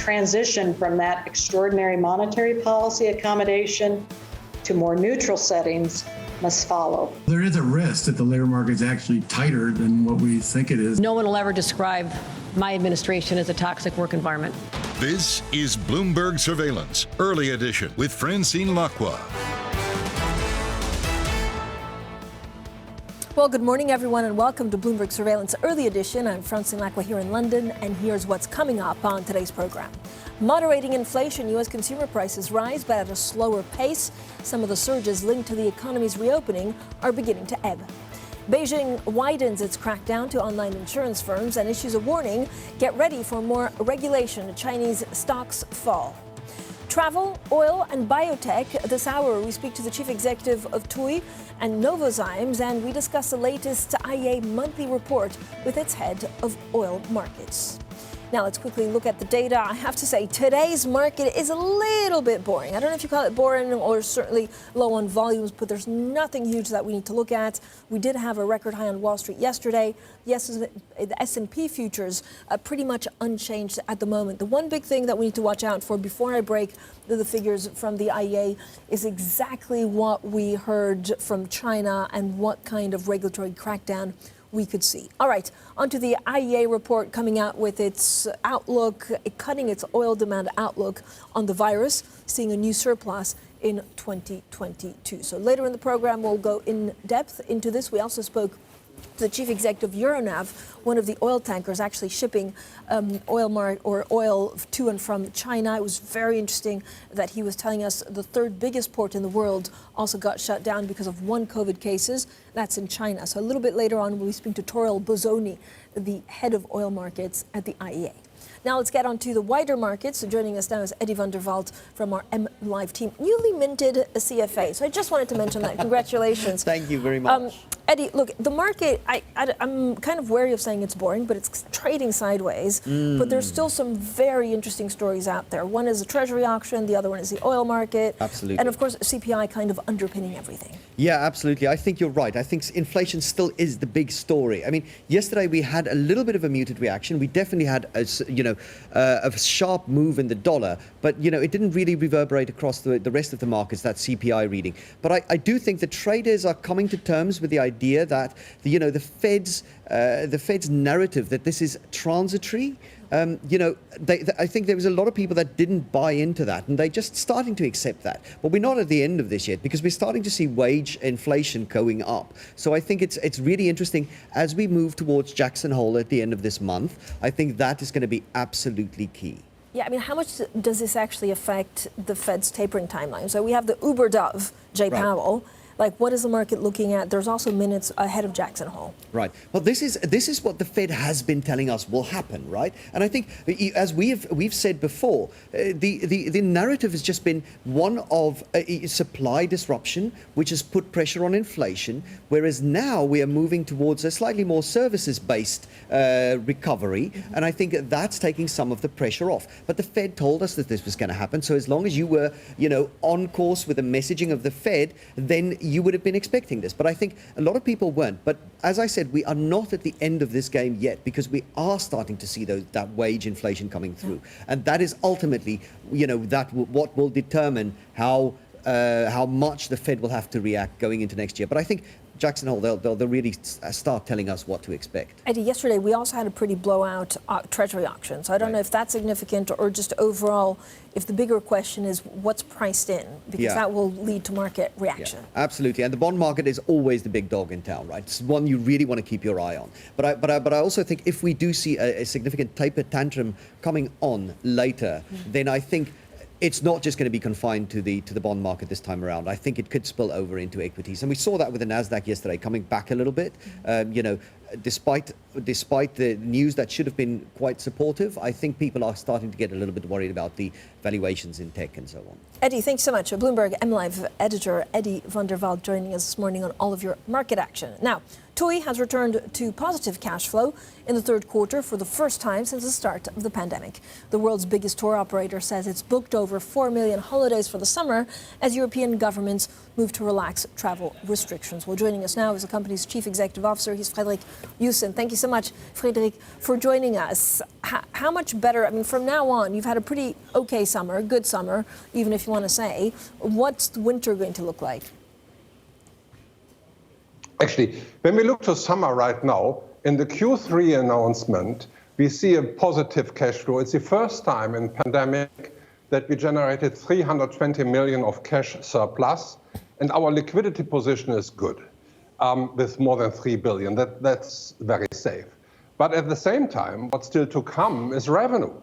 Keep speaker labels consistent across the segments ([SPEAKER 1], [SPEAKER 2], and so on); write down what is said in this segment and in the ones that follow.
[SPEAKER 1] transition from that extraordinary monetary policy accommodation to more neutral settings must follow.
[SPEAKER 2] There is a risk that the labor market is actually tighter than what we think it is.
[SPEAKER 3] No one will ever describe my administration as a toxic work environment.
[SPEAKER 4] This is Bloomberg Surveillance, Early Edition with Francine Lacqua.
[SPEAKER 5] Well, good morning, everyone, and welcome to Bloomberg Surveillance Early Edition. I'm Francine Lacqua here in London, and here's what's coming up on today's program. Moderating inflation, U.S. consumer prices rise, but at a slower pace. Some of the surges linked to the economy's reopening are beginning to ebb. Beijing widens its crackdown to online insurance firms and issues a warning, get ready for more regulation. Chinese stocks fall. Travel, oil, and biotech. This hour, we speak to the chief executive of TUI and Novozymes, and we discuss the latest IEA monthly report with its head of oil markets. Now, let's quickly look at the data. I have to say, today's market is a little bit boring. I don't know if you call it boring or certainly low on volumes, but there's nothing huge that we need to look at. We did have a record high on Wall Street yesterday. Yes, the S&P futures pretty much unchanged at the moment. The one big thing that we need to watch out for before I break the figures from the IEA is exactly what we heard from China and what kind of regulatory crackdown we could see. All right, onto the IEA report coming out with its outlook, cutting its oil demand outlook on the virus, seeing a new surplus in 2022. So later in the program, we'll go in depth into this. We also spoke to the chief executive of Euronav, one of the oil tankers actually shipping oil to and from China. It was very interesting that he was telling us the third biggest port in the world also got shut down because of one COVID cases. That's in China. So a little bit later on, we'll be speaking to Toril, Bosoni, the head of oil markets at the IEA. Now let's get on to the wider markets. So joining us now is Eddie van der Walt from our M Live team, newly minted a CFA. So I just wanted to mention that. Congratulations.
[SPEAKER 6] Thank you very much.
[SPEAKER 5] Eddie, look, the market, I'm kind of wary of saying it's boring, but it's trading sideways. But there's still some very interesting stories out there. One is the Treasury auction, the other one is the oil market.
[SPEAKER 6] Absolutely.
[SPEAKER 5] And of course, CPI kind of underpinning everything.
[SPEAKER 6] Yeah, absolutely. I think you're right. I think inflation still is the big story. I mean, yesterday we had a little bit of a muted reaction. We definitely had a sharp move in the dollar, but it didn't really reverberate across the rest of the markets, that CPI reading. But I do think the traders are coming to terms with the idea that the Fed's narrative that this is transitory. I think there was a lot of people that didn't buy into that, and they're just starting to accept that. But we're not at the end of this yet, because we're starting to see wage inflation going up. So I think it's really interesting as we move towards Jackson Hole at the end of this month. I think that is going to be absolutely key.
[SPEAKER 5] Yeah, I mean, how much does this actually affect the Fed's tapering timeline? So we have the Uber dove, Jay Powell. Like, what is the market looking at? There's also minutes ahead of Jackson Hole. Right.
[SPEAKER 6] Well, this is what the Fed has been telling us will happen, right? And I think, as we've said before, the narrative has just been one of supply disruption, which has put pressure on inflation, whereas now we are moving towards a slightly more services-based recovery, and I think that's taking some of the pressure off. But the Fed told us that this was going to happen, so as long as you were, on course with the messaging of the Fed, then you would have been expecting this. But I think a lot of people weren't. But as I said, we are not at the end of this game yet, because we are starting to see that wage inflation coming through. And that is ultimately, what will determine how much the Fed will have to react going into next year. But I think Jackson Hole, they'll really start telling us what to expect.
[SPEAKER 5] Eddie, yesterday we also had a pretty blowout Treasury auction. So I don't know if that's significant or just overall, if the bigger question is what's priced in, because that will lead to market reaction.
[SPEAKER 6] Yeah, absolutely. And the bond market is always the big dog in town, right? It's one you really want to keep your eye on. But I also think if we do see a significant taper tantrum coming on later, then I think it's not just going to be confined to the bond market this time around. I think it could spill over into equities, and we saw that with the Nasdaq yesterday, coming back a little bit. Despite the news that should have been quite supportive, I think people are starting to get a little bit worried about the valuations in tech and so on.
[SPEAKER 5] Eddie, thanks so much. Bloomberg MLive editor Eddie van der Walt joining us this morning on all of your market action. Now, TUI has returned to positive cash flow in the third quarter for the first time since the start of the pandemic. The world's biggest tour operator says it's booked over 4 million holidays for the summer as European governments move to relax travel restrictions. Well, joining us now is the company's chief executive officer. He's Frederik Joussen. Thank you so much, Frédéric, for joining us. How much better, I mean, from now on, you've had a pretty okay summer, good summer, even if you want to say. What's the winter going to look like?
[SPEAKER 7] Actually, when we look to summer right now, in the Q3 announcement, we see a positive cash flow. It's the first time in pandemic that we generated 320 million of cash surplus, and our liquidity position is good, with more than 3 billion. That's very safe. But at the same time, what's still to come is revenue,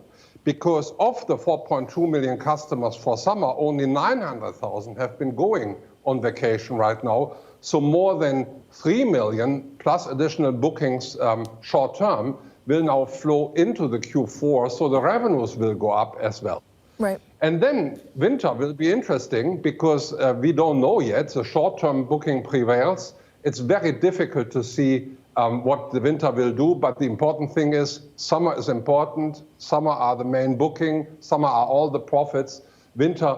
[SPEAKER 7] because of the 4.2 million customers for summer, only 900,000 have been going on vacation right now. So more than 3 million plus additional bookings short term will now flow into the Q4, so the revenues will go up as well.
[SPEAKER 5] Right.
[SPEAKER 7] And then winter will be interesting because we don't know yet. The short-term booking prevails. It's very difficult to see what the winter will do, but the important thing is summer is important. Summer are the main booking. Summer are all the profits. Winter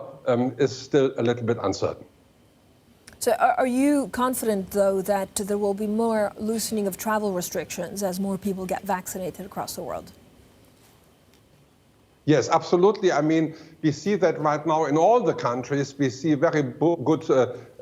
[SPEAKER 7] is still a little bit uncertain.
[SPEAKER 5] So are you confident, though, that there will be more loosening of travel restrictions as more people get vaccinated across the world?
[SPEAKER 7] Yes, absolutely. I mean, we see that right now in all the countries. We see very good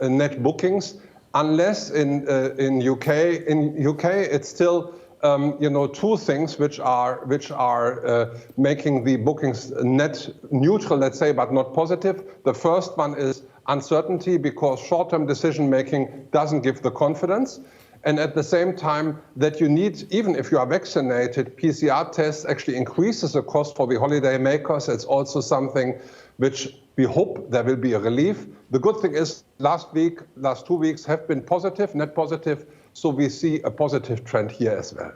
[SPEAKER 7] net bookings, unless in UK. In UK, it's still two things which are making the bookings net neutral, let's say, but not positive. The first one is uncertainty, because short-term decision-making doesn't give the confidence. And at the same time that you need, even if you are vaccinated, PCR tests actually increases the cost for the holiday makers. It's also something which we hope there will be a relief. The good thing is last 2 weeks have been positive, net positive. So we see a positive trend here as well.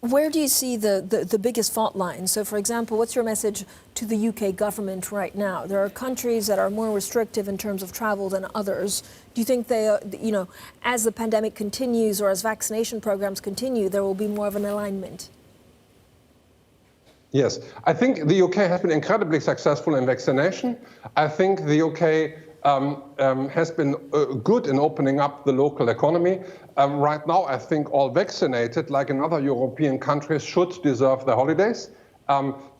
[SPEAKER 5] Where do you see the biggest fault lines? So, for example, what's your message to the UK government right now? There are countries that are more restrictive in terms of travel than others. Do you think they, as the pandemic continues or as vaccination programs continue, there will be more of an alignment?
[SPEAKER 7] Yes, I think the UK has been incredibly successful in vaccination. I think the UK has been good in opening up the local economy. Right now, I think all vaccinated, like in other European countries, should deserve their holidays.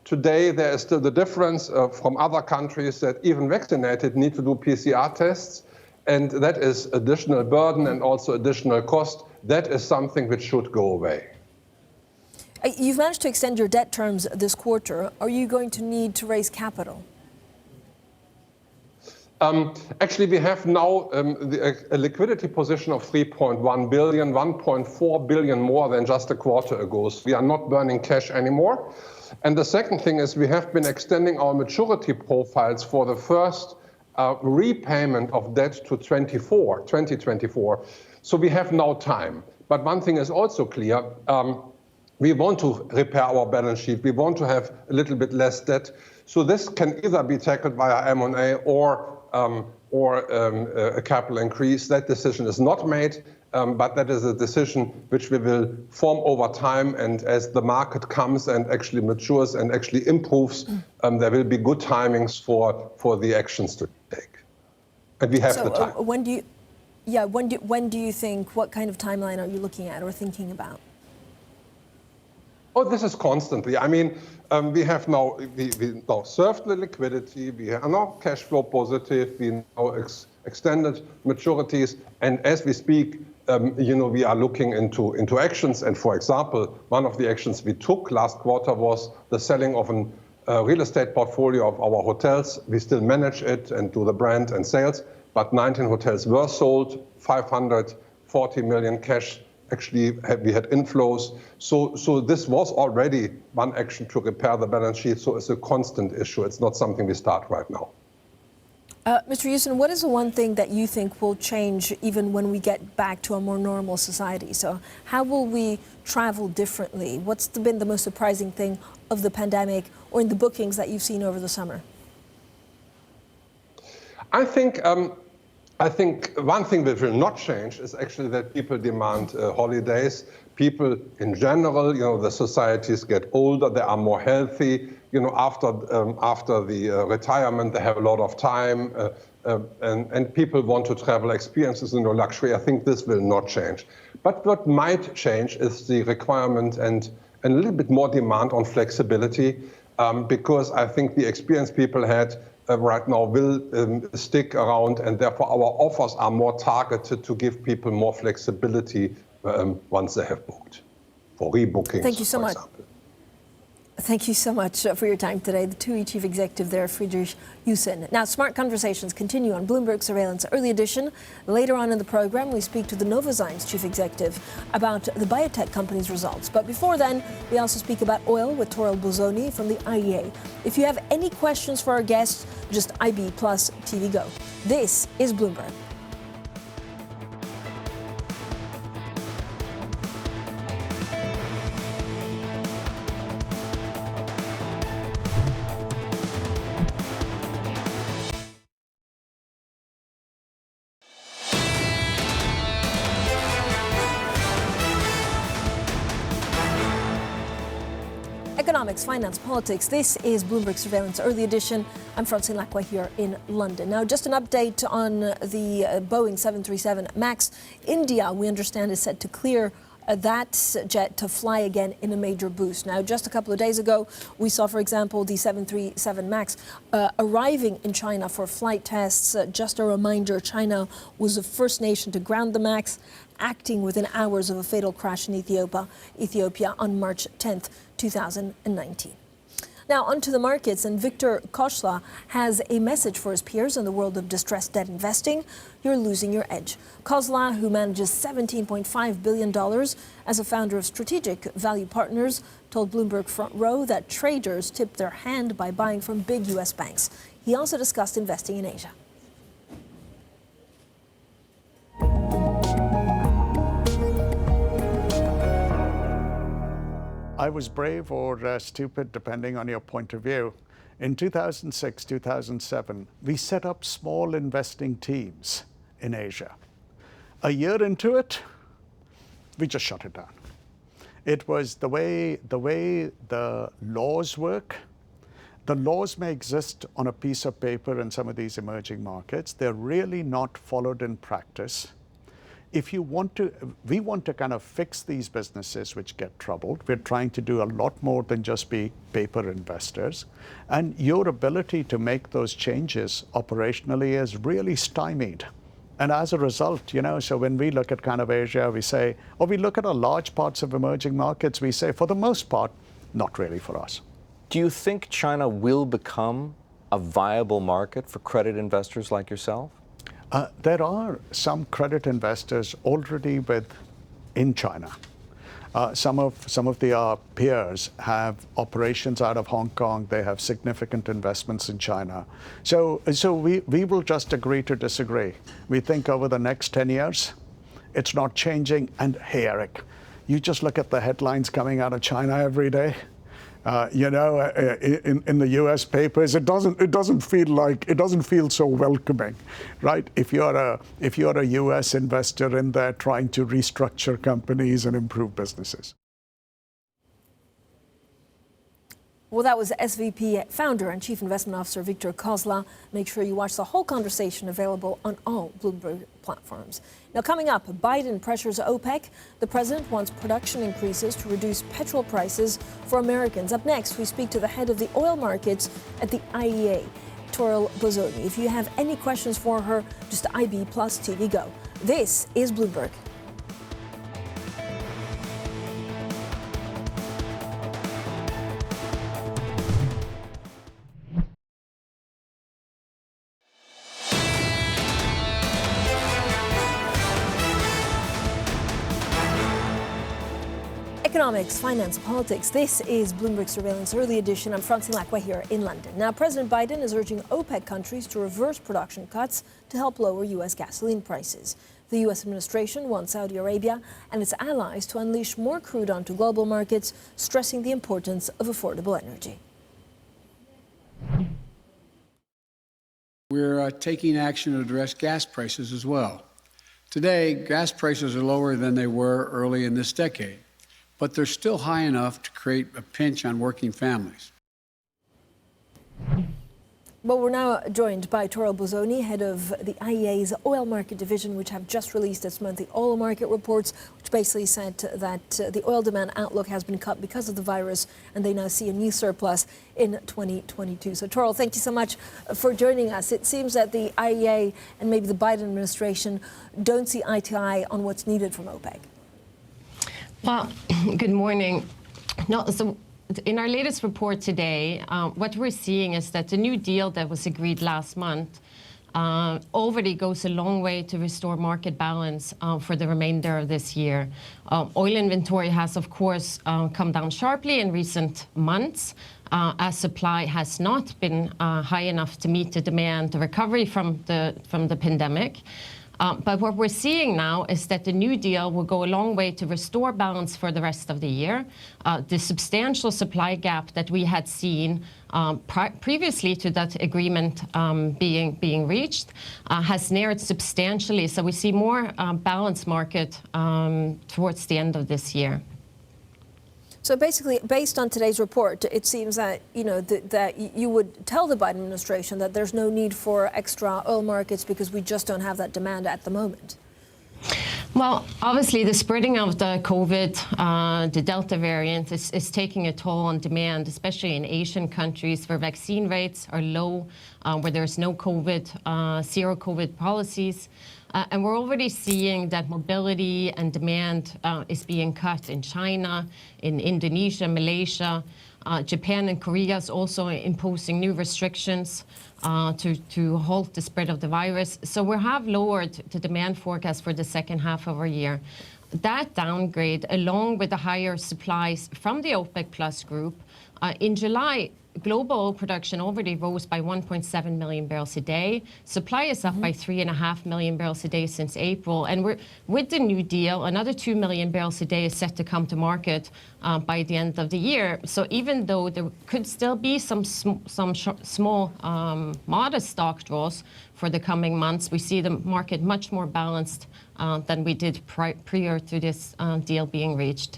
[SPEAKER 7] Today, there is still the difference from other countries that even vaccinated need to do PCR tests. And that is additional burden and also additional cost. That is something which should go away.
[SPEAKER 5] You've managed to extend your debt terms this quarter. Are you going to need to raise capital?
[SPEAKER 7] Actually, we have now a liquidity position of 3.1 billion, 1.4 billion more than just a quarter ago. So we are not burning cash anymore. And the second thing is we have been extending our maturity profiles for the first repayment of debt to 2024. So we have now time. But one thing is also clear. We want to repair our balance sheet. We want to have a little bit less debt. So this can either be tackled via M&A or a capital increase. That decision is not made, but that is a decision which we will form over time. And as the market comes and actually matures and actually improves, there will be good timings for the actions to take. And we have the time.
[SPEAKER 5] When do you think, what kind of timeline are you looking at or thinking about?
[SPEAKER 7] Oh, this is constantly. I mean, we have now, we now served the liquidity, we are now cash flow positive, we now extended maturities, and as we speak, we are looking into actions. And for example, one of the actions we took last quarter was the selling of a real estate portfolio of our hotels. We still manage it and do the brand and sales, but 19 hotels were sold, 540 million cash. Actually, we had inflows. So this was already one action to repair the balance sheet. So it's a constant issue. It's not something we start right now.
[SPEAKER 5] Mr. Joussen, what is the one thing that you think will change even when we get back to a more normal society? So how will we travel differently? What's been the most surprising thing of the pandemic or in the bookings that you've seen over the summer?
[SPEAKER 7] I think I think one thing that will not change is actually that people demand holidays. People in general, the societies get older, they are more healthy. After the retirement, they have a lot of time, and people want to travel, experiences in luxury. I think this will not change. But what might change is the requirement and a little bit more demand on flexibility, because I think the experience people had right now will stick around, and therefore our offers are more targeted to give people more flexibility once they have booked, for rebookings.
[SPEAKER 5] Thank you so much.
[SPEAKER 7] Example.
[SPEAKER 5] Thank you so much for your time today. The TUI Chief Executive there, Fritz Joussen. Now, Smart Conversations continue on Bloomberg Surveillance Early Edition. Later on in the program, we speak to the Novozymes Chief Executive about the biotech company's results. But before then, we also speak about oil with Toril Bosoni from the IEA. If you have any questions for our guests, just IB plus TV Go. This is Bloomberg. Economics, finance, politics. This is Bloomberg Surveillance Early Edition. I'm Francine Lacqua here in London. Now, just an update on the Boeing 737 MAX. India, we understand, is set to clear that jet to fly again in a major boost. Now, just a couple of days ago, we saw, for example, the 737 MAX arriving in China for flight tests. Just a reminder, China was the first nation to ground the MAX, acting within hours of a fatal crash in Ethiopia on March 10th, 2019. Now, onto the markets, and Victor Koshla has a message for his peers in the world of distressed debt investing. You're losing your edge. Koshla, who manages $17.5 billion as a founder of Strategic Value Partners, told Bloomberg Front Row that traders tipped their hand by buying from big U.S. banks. He also discussed investing in Asia.
[SPEAKER 8] I was brave or stupid, depending on your point of view. In 2006, 2007, we set up small investing teams in Asia. A year into it, we just shut it down. It was the way the laws work. The laws may exist on a piece of paper in some of these emerging markets. They're really not followed in practice. If you we want to kind of fix these businesses which get troubled. We're trying to do a lot more than just be paper investors. And your ability to make those changes operationally is really stymied. And as a result, so when we look at kind of Asia, we say, or we look at a large parts of emerging markets, we say, for the most part, not really for us.
[SPEAKER 9] Do you think China will become a viable market for credit investors like yourself?
[SPEAKER 8] There are some credit investors already in China. Some of the peers have operations out of Hong Kong. They have significant investments in China. So we will just agree to disagree. We think over the next 10 years, it's not changing. And hey, Eric, you just look at the headlines coming out of China every day. In the U.S. papers, it doesn't feel so welcoming, right? If you're a U.S. investor in there trying to restructure companies and improve businesses.
[SPEAKER 5] Well, that was SVP founder and Chief Investment Officer Victor Koshla. Make sure you watch the whole conversation, available on all Bloomberg platforms. Now, coming up, Biden pressures OPEC. The president wants production increases to reduce petrol prices for Americans. Up next, we speak to the head of the oil markets at the IEA, Toril Bosoni. If you have any questions for her, just IB plus TV Go. This is Bloomberg. Economics, finance, politics. This is Bloomberg Surveillance Early Edition. I'm Francine Lacqua here in London. Now, President Biden is urging OPEC countries to reverse production cuts to help lower U.S. gasoline prices. The U.S. administration wants Saudi Arabia and its allies to unleash more crude onto global markets, stressing the importance of affordable energy.
[SPEAKER 10] We're taking action to address gas prices as well. Today, gas prices are lower than they were early in this decade, but they're still high enough to create a pinch on working families.
[SPEAKER 5] Well, we're now joined by Toril Bosoni, head of the IEA's oil market division, which have just released its monthly oil market reports, which basically said that the oil demand outlook has been cut because of the virus, and they now see a new surplus in 2022. So, Toril, thank you so much for joining us. It seems that the IEA and maybe the Biden administration don't see eye to eye on what's needed from OPEC.
[SPEAKER 11] Well, good morning. No, so in our latest report today, what we're seeing is that the new deal that was agreed last month already goes a long way to restore market balance for the remainder of this year. Oil inventory has, of course, come down sharply in recent months, as supply has not been high enough to meet the demand, the recovery from the pandemic. But what we're seeing now is that the new deal will go a long way to restore balance for the rest of the year. The substantial supply gap that we had seen previously to that agreement being reached has narrowed substantially. So we see more balanced market towards the end of this year.
[SPEAKER 5] So basically, based on today's report, it seems that that you would tell the Biden administration that there's no need for extra oil markets because we just don't have that demand at the moment.
[SPEAKER 11] Well, obviously, the spreading of the COVID, the Delta variant, is taking a toll on demand, especially in Asian countries where vaccine rates are low, where there's no COVID, zero COVID policies. And we're already seeing that mobility and demand is being cut in China, in Indonesia, Malaysia. Japan and Korea is also imposing new restrictions to halt the spread of the virus. So we have lowered the demand forecast for the second half of our year. That downgrade, along with the higher supplies from the OPEC Plus group, in July, global oil production already rose by 1.7 million barrels a day. Supply is up by 3.5 million barrels a day since April. And with the new deal, another 2 million barrels a day is set to come to market by the end of the year. So even though there could still be some small, modest stock draws for the coming months, we see the market much more balanced than we did prior to this deal being reached.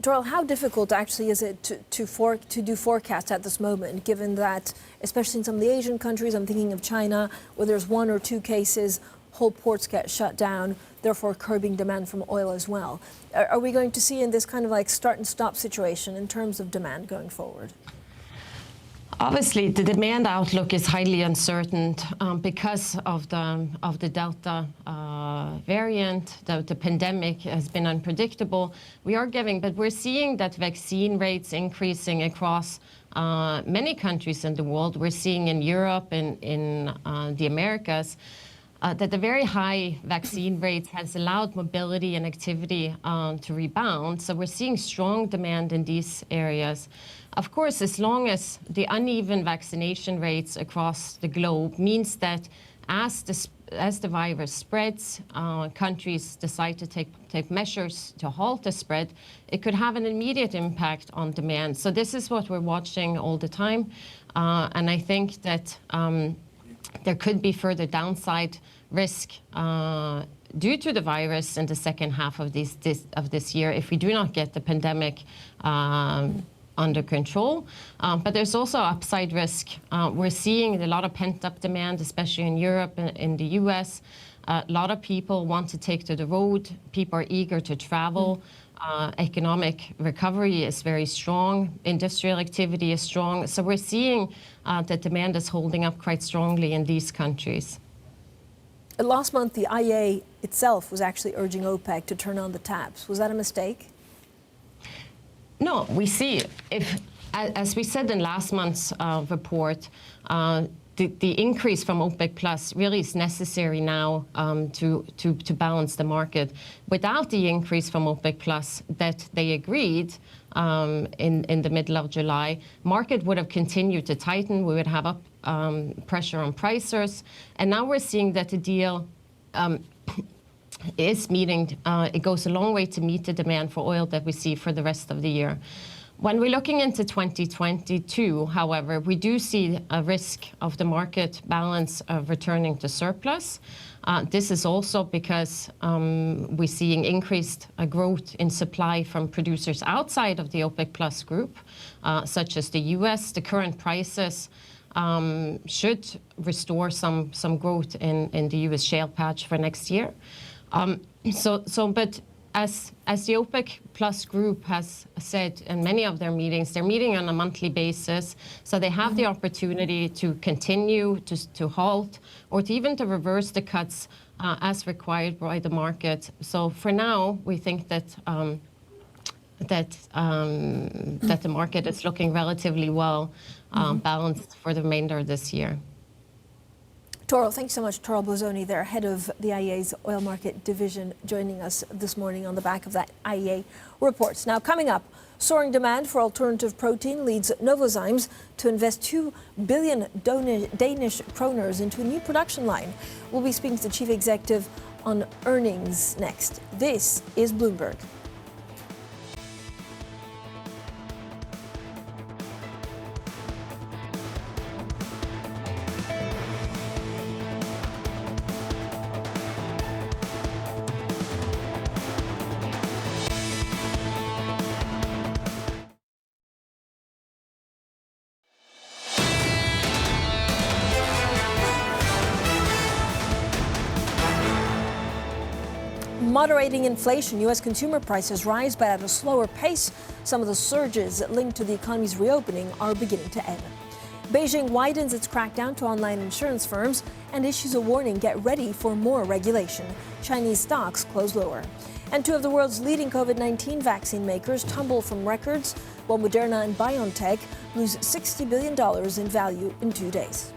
[SPEAKER 5] Toril, how difficult actually is it to do forecasts at this moment, given that, especially in some of the Asian countries, I'm thinking of China, where there's 1 or 2 cases, whole ports get shut down, therefore curbing demand from oil as well. Are we going to see in this kind of like start and stop situation in terms of demand going forward?
[SPEAKER 11] Obviously, the demand outlook is highly uncertain because of the Delta variant. The pandemic has been unpredictable. But we're seeing that vaccine rates increasing across many countries in the world. We're seeing in Europe and in the Americas that the very high vaccine rates has allowed mobility and activity to rebound. So we're seeing strong demand in these areas. Of course, as long as the uneven vaccination rates across the globe means that as the virus spreads, countries decide to take measures to halt the spread, it could have an immediate impact on demand. So this is what we're watching all the time. And I think that there could be further downside risk due to the virus in the second half of this year if we do not get the pandemic under control. But there's also upside risk. We're seeing a lot of pent-up demand, especially in Europe and in the US. A lot of people want to take to the road. People are eager to travel. Economic recovery is very strong. Industrial activity is strong. So we're seeing that demand is holding up quite strongly in these countries.
[SPEAKER 5] Last month, the IEA itself was actually urging OPEC to turn on the taps. Was that a mistake?
[SPEAKER 11] No, we see, as we said in last month's report, the increase from OPEC Plus really is necessary now to balance the market. Without the increase from OPEC Plus that they agreed in the middle of July, market would have continued to tighten. We would have up pressure on pricers. And now we're seeing that the deal is meeting, it goes a long way to meet the demand for oil that we see for the rest of the year. When we're looking into 2022, however, we do see a risk of the market balance returning to surplus. This is also because we're seeing increased growth in supply from producers outside of the OPEC Plus group, such as the US. The current prices should restore some growth in the US shale patch for next year. But as the OPEC Plus group has said in many of their meetings, they're meeting on a monthly basis, so they have the opportunity to continue to halt or to even to reverse the cuts as required by the market. So for now, we think that the market is looking relatively well balanced for the remainder of this year.
[SPEAKER 5] Toril, thanks so much. Toril Bosoni, there, head of the IEA's oil market division, joining us this morning on the back of that IEA report. Now, coming up, soaring demand for alternative protein leads Novozymes to invest 2 billion Danish kroners into a new production line. We'll be speaking to the chief executive on earnings next. This is Bloomberg. Moderating inflation, U.S. consumer prices rise, but at a slower pace. Some of the surges linked to the economy's reopening are beginning to ebb. Beijing widens its crackdown to online insurance firms and issues a warning: get ready for more regulation. Chinese stocks close lower. And two of the world's leading COVID-19 vaccine makers tumble from records, while Moderna and BioNTech lose $60 billion in value in 2 days.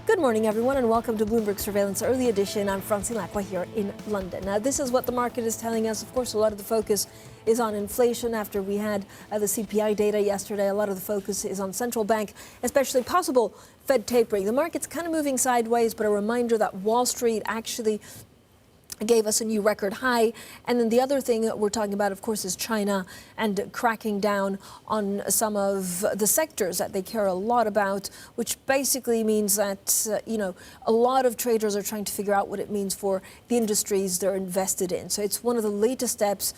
[SPEAKER 5] Good morning, everyone, and welcome to Bloomberg Surveillance Early Edition. I'm Francine Lacqua here in London. Now, this is what the market is telling us. Of course, a lot of the focus is on inflation after we had the CPI data yesterday. A lot of the focus is on central bank, especially possible Fed tapering. The market's kind of moving sideways, but a reminder that Wall Street actually gave us a new record high. And then the other thing that we're talking about, of course, is China and cracking down on some of the sectors that they care a lot about, which basically means that, a lot of traders are trying to figure out what it means for the industries they're invested in. So it's one of the latest steps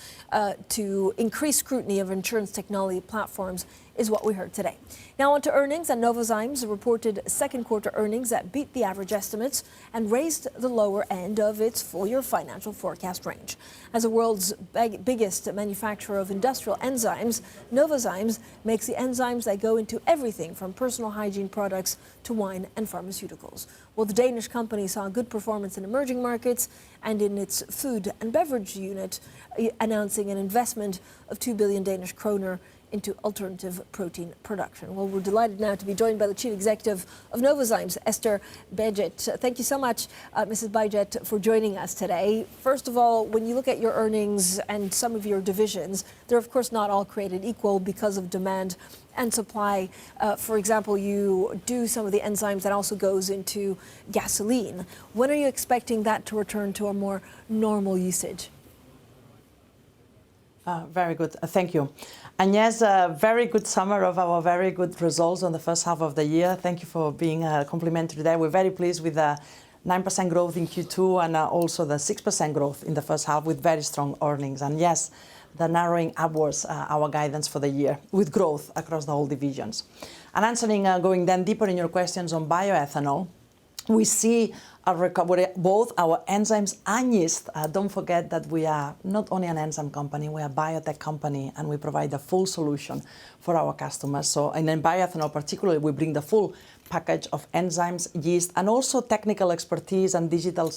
[SPEAKER 5] to increase scrutiny of insurance technology platforms is what we heard today. Now on to earnings, and Novozymes reported second quarter earnings that beat the average estimates and raised the lower end of its full-year financial forecast range. As the world's biggest manufacturer of industrial enzymes, Novozymes makes the enzymes that go into everything from personal hygiene products to wine and pharmaceuticals. Well, the Danish company saw good performance in emerging markets and in its food and beverage unit, announcing an investment of 2 billion Danish kroner into alternative protein production. Well, we're delighted now to be joined by the chief executive of Novozymes, Esther Benjit. Thank you so much, Mrs. Benjit, for joining us today. First of all, when you look at your earnings and some of your divisions, they're of course not all created equal because of demand and supply. For example, you do some of the enzymes that also goes into gasoline. When are you expecting that to return to a more normal usage?
[SPEAKER 12] Very good. Thank you. And yes, a very good summer of our very good results on the first half of the year. Thank you for being complimentary today. We're very pleased with the 9% growth in Q2 and also the 6% growth in the first half with very strong earnings. And yes, the narrowing upwards our guidance for the year with growth across the whole divisions. And answering, going then deeper in your questions on bioethanol, we see a recovery, both our enzymes and yeast. Don't forget that we are not only an enzyme company, we are a biotech company, and we provide a full solution for our customers. So, and in bioethanol particularly, we bring the full package of enzymes, yeast, and also technical expertise and digital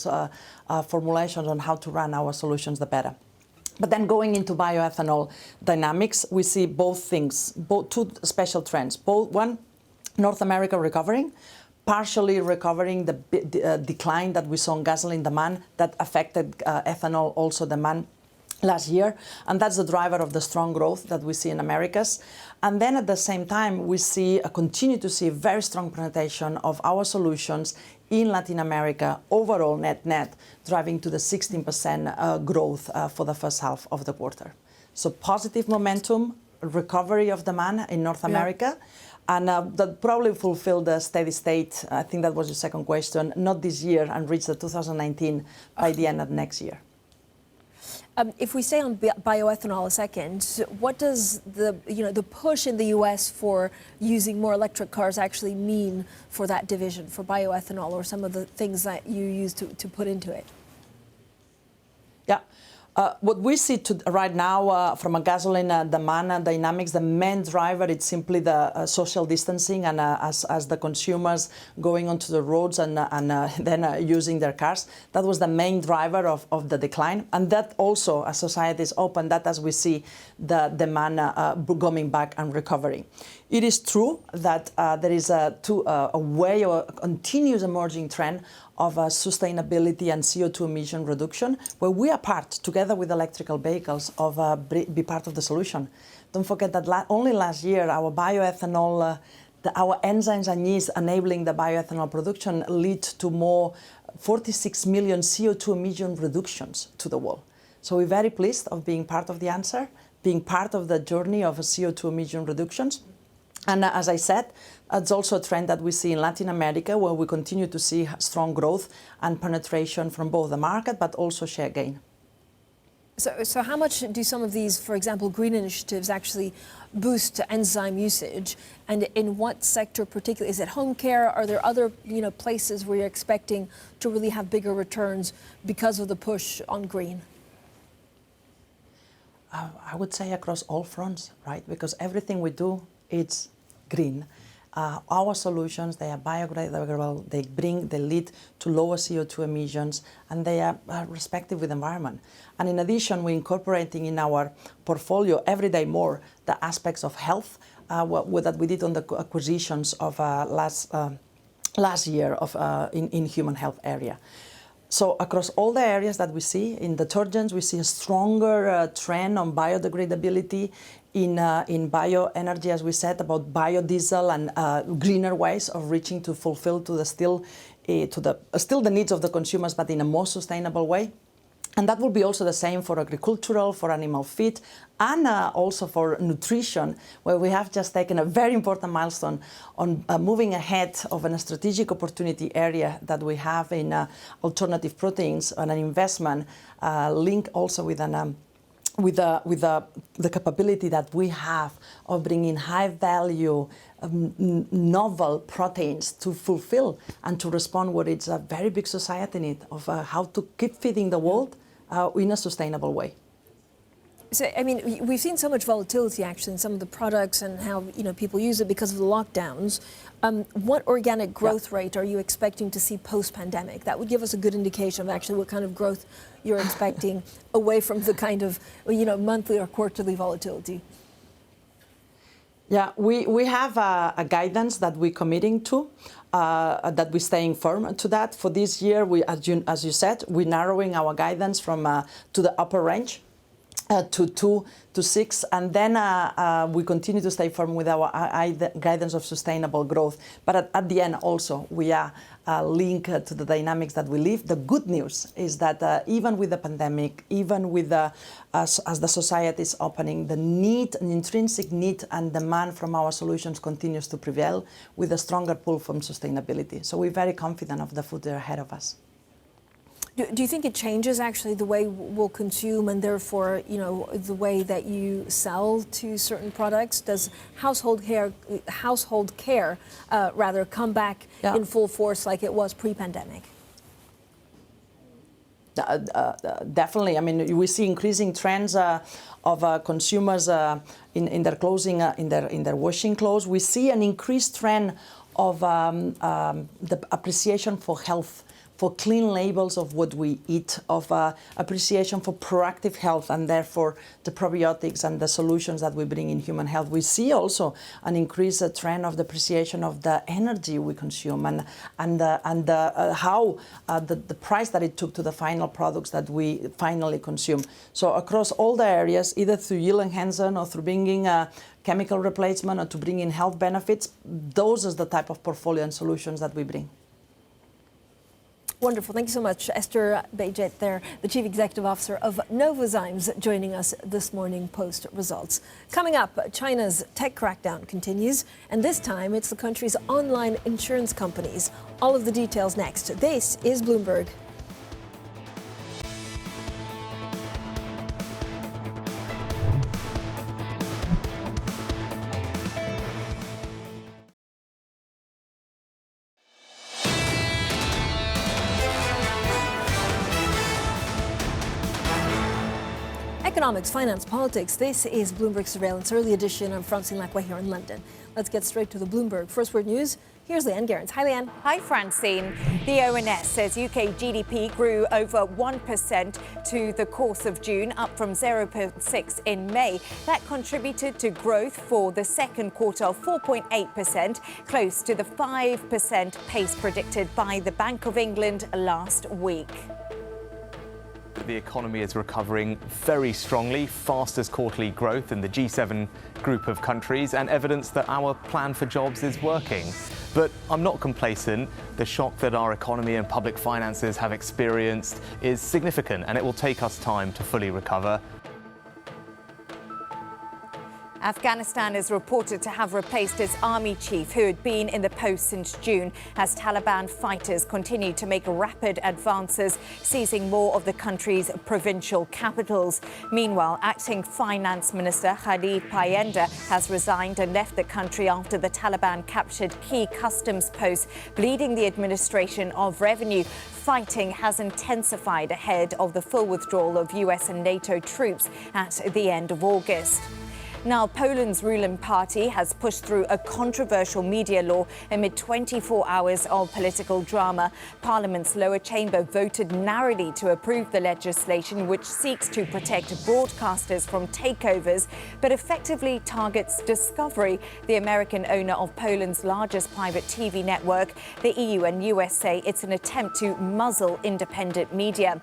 [SPEAKER 12] formulations on how to run our solutions the better. But then going into bioethanol dynamics, we see both things, two special trends. One, North America recovering, partially recovering the decline that we saw in gasoline demand that affected ethanol also demand last year. And that's the driver of the strong growth that we see in Americas. And then at the same time, we continue to see very strong penetration of our solutions in Latin America, overall net, driving to the 16% growth for the first half of the quarter. So positive momentum recovery of demand in North America. And that probably fulfill the steady state. I think that was your second question. Not this year, and reach the 2019 by the end of next year.
[SPEAKER 5] If we stay on bioethanol a second, what does the push in the U.S. for using more electric cars actually mean for that division, for bioethanol, or some of the things that you use to put into it?
[SPEAKER 12] Yeah. What we see right now from a gasoline demand dynamics, the main driver is simply the social distancing, and as the consumers going onto the roads and then using their cars. That was the main driver of the decline. And that also, as societies open, that as we see the demand coming back and recovering. It is true that there is a way or a continuous emerging trend of sustainability and CO2 emission reduction, where we are part, together with electrical vehicles, of be part of the solution. Don't forget that only last year, our bioethanol, our enzymes and yeast enabling the bioethanol production lead to more 46 million CO2 emission reductions to the world. So we're very pleased of being part of the answer, being part of the journey of CO2 emission reductions. And as I said, it's also a trend that we see in Latin America, where we continue to see strong growth and penetration from both the market, but also share gain.
[SPEAKER 5] So how much do some of these, for example, green initiatives actually boost enzyme usage? And in what sector particularly? Is it home care? Are there other places where you're expecting to really have bigger returns because of the push on green?
[SPEAKER 12] I would say across all fronts, right? Because everything we do, it's green. Our solutions, they are biodegradable, they lead to lower CO2 emissions, and they are respective with the environment. And in addition, we're incorporating in our portfolio every day more the aspects of health that we did on the acquisitions of last year in human health area. So across all the areas that we see, in detergents, we see a stronger trend on biodegradability, in bioenergy, as we said, about biodiesel and greener ways of reaching to fulfill still the needs of the consumers, but in a more sustainable way. And that will be also the same for agricultural, for animal feed, and also for nutrition, where we have just taken a very important milestone on moving ahead of a strategic opportunity area that we have in alternative proteins, and an investment linked also with the capability that we have of bringing high-value, novel proteins to fulfill and to respond what is a very big society need of how to keep feeding the world in a sustainable way.
[SPEAKER 5] So, I mean, we've seen so much volatility actually in some of the products and how people use it because of the lockdowns. What organic growth rate are you expecting to see post-pandemic? That would give us a good indication of actually what kind of growth you're expecting away from the kind of monthly or quarterly volatility.
[SPEAKER 12] Yeah, we have a guidance that we're committing to, that we're staying firm to that. For this year, as you said, we're narrowing our guidance from to the upper range. To 2 to 6, and then we continue to stay firm with our guidance of sustainable growth. But at the end also, we are linked to the dynamics that we live. The good news is that even with the pandemic, even with as the society is opening, the intrinsic need and demand from our solutions continues to prevail, with a stronger pull from sustainability. So we're very confident of the future ahead of us.
[SPEAKER 5] Do you think it changes actually the way we'll consume, and therefore, the way that you sell to certain products? Does household care come back in full force like it was pre-pandemic?
[SPEAKER 12] Definitely. I mean, we see increasing trends of consumers in their clothing, in their washing clothes. We see an increased trend of the appreciation for health, for clean labels of what we eat, of appreciation for proactive health, and therefore the probiotics and the solutions that we bring in human health. We see also an increased trend of the appreciation of the energy we consume, and how the price that it took to the final products that we finally consume. So across all the areas, either through yield enhancement or through bringing chemical replacement or to bring in health benefits, those are the type of portfolio and solutions that we bring.
[SPEAKER 5] Wonderful. Thank you so much, Esther Benjit there, the Chief Executive Officer of Novozymes, joining us this morning post results. Coming up, China's tech crackdown continues, and this time it's the country's online insurance companies. All of the details next. This is Bloomberg. Economics, finance, politics. This is Bloomberg Surveillance Early Edition. I'm Francine Lacqua here in London. Let's get straight to the Bloomberg First Word News. Here's Leanne Gerrans. Hi, Leanne.
[SPEAKER 13] Hi, Francine. The ONS says UK GDP grew over 1% to the course of June, up from 0.6 in May. That contributed to growth for the second quarter of 4.8%, close to the 5% pace predicted by the Bank of England last week.
[SPEAKER 14] The economy is recovering very strongly, fastest quarterly growth in the G7 group of countries, and evidence that our plan for jobs is working. But I'm not complacent. The shock that our economy and public finances have experienced is significant, and it will take us time to fully recover.
[SPEAKER 13] Afghanistan is reported to have replaced its army chief, who had been in the post since June, as Taliban fighters continue to make rapid advances, seizing more of the country's provincial capitals. Meanwhile, acting finance minister Kailey Leinz has resigned and left the country after the Taliban captured key customs posts, bleeding the administration of revenue. Fighting has intensified ahead of the full withdrawal of US and NATO troops at the end of August. Now, Poland's ruling party has pushed through a controversial media law amid 24 hours of political drama. Parliament's lower chamber voted narrowly to approve the legislation, which seeks to protect broadcasters from takeovers, but effectively targets Discovery, the American owner of Poland's largest private TV network. The EU and US say it's an attempt to muzzle independent media.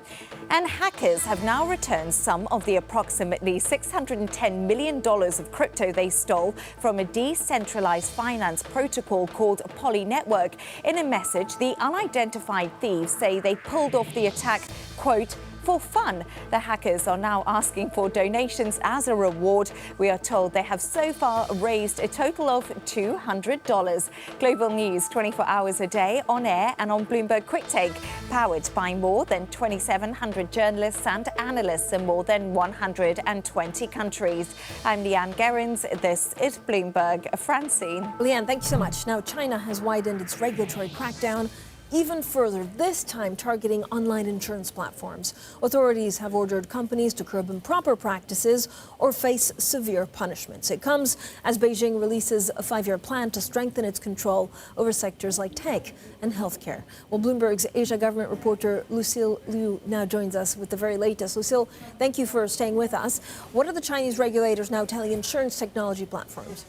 [SPEAKER 13] And hackers have now returned some of the approximately $610 million of crypto they stole from a decentralized finance protocol called Poly Network. In a message, the unidentified thieves say they pulled off the attack, quote, for fun. The hackers are now asking for donations as a reward. We are told they have so far raised a total of $200. Global news 24 hours a day, on air and on Bloomberg Quick Take, powered by more than 2,700 journalists and analysts in more than 120 countries. I'm Leanne Gerrans. This is Bloomberg. Francine.
[SPEAKER 5] Leanne, thank you so much. Now, China has widened its regulatory crackdown even further, this time targeting online insurance platforms. Authorities have ordered companies to curb improper practices or face severe punishments. It comes as Beijing releases a 5-year plan to strengthen its control over sectors like tech and healthcare. Well, Bloomberg's Asia government reporter Lucille Liu now joins us with the very latest. Lucille, thank you for staying with us. What are the Chinese regulators now telling insurance technology platforms?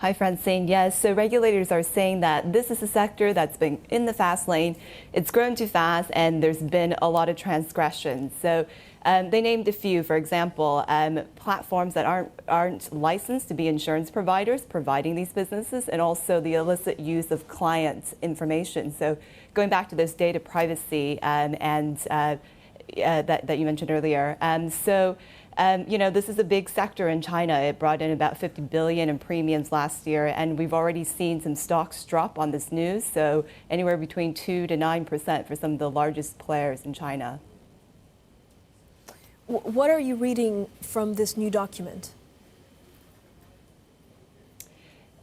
[SPEAKER 15] Hi, Francine. Yes, so regulators are saying that this is a sector that's been in the fast lane. It's grown too fast, and there's been a lot of transgressions. So they named a few. For example, platforms that aren't licensed to be insurance providers, providing these businesses, and also the illicit use of clients' information. So going back to this data privacy that you mentioned earlier. This is a big sector in China. It brought in about $50 billion in premiums last year, and we've already seen some stocks drop on this news, so anywhere between 2 to 9% for some of the largest players in China.
[SPEAKER 5] What are you reading from this new document?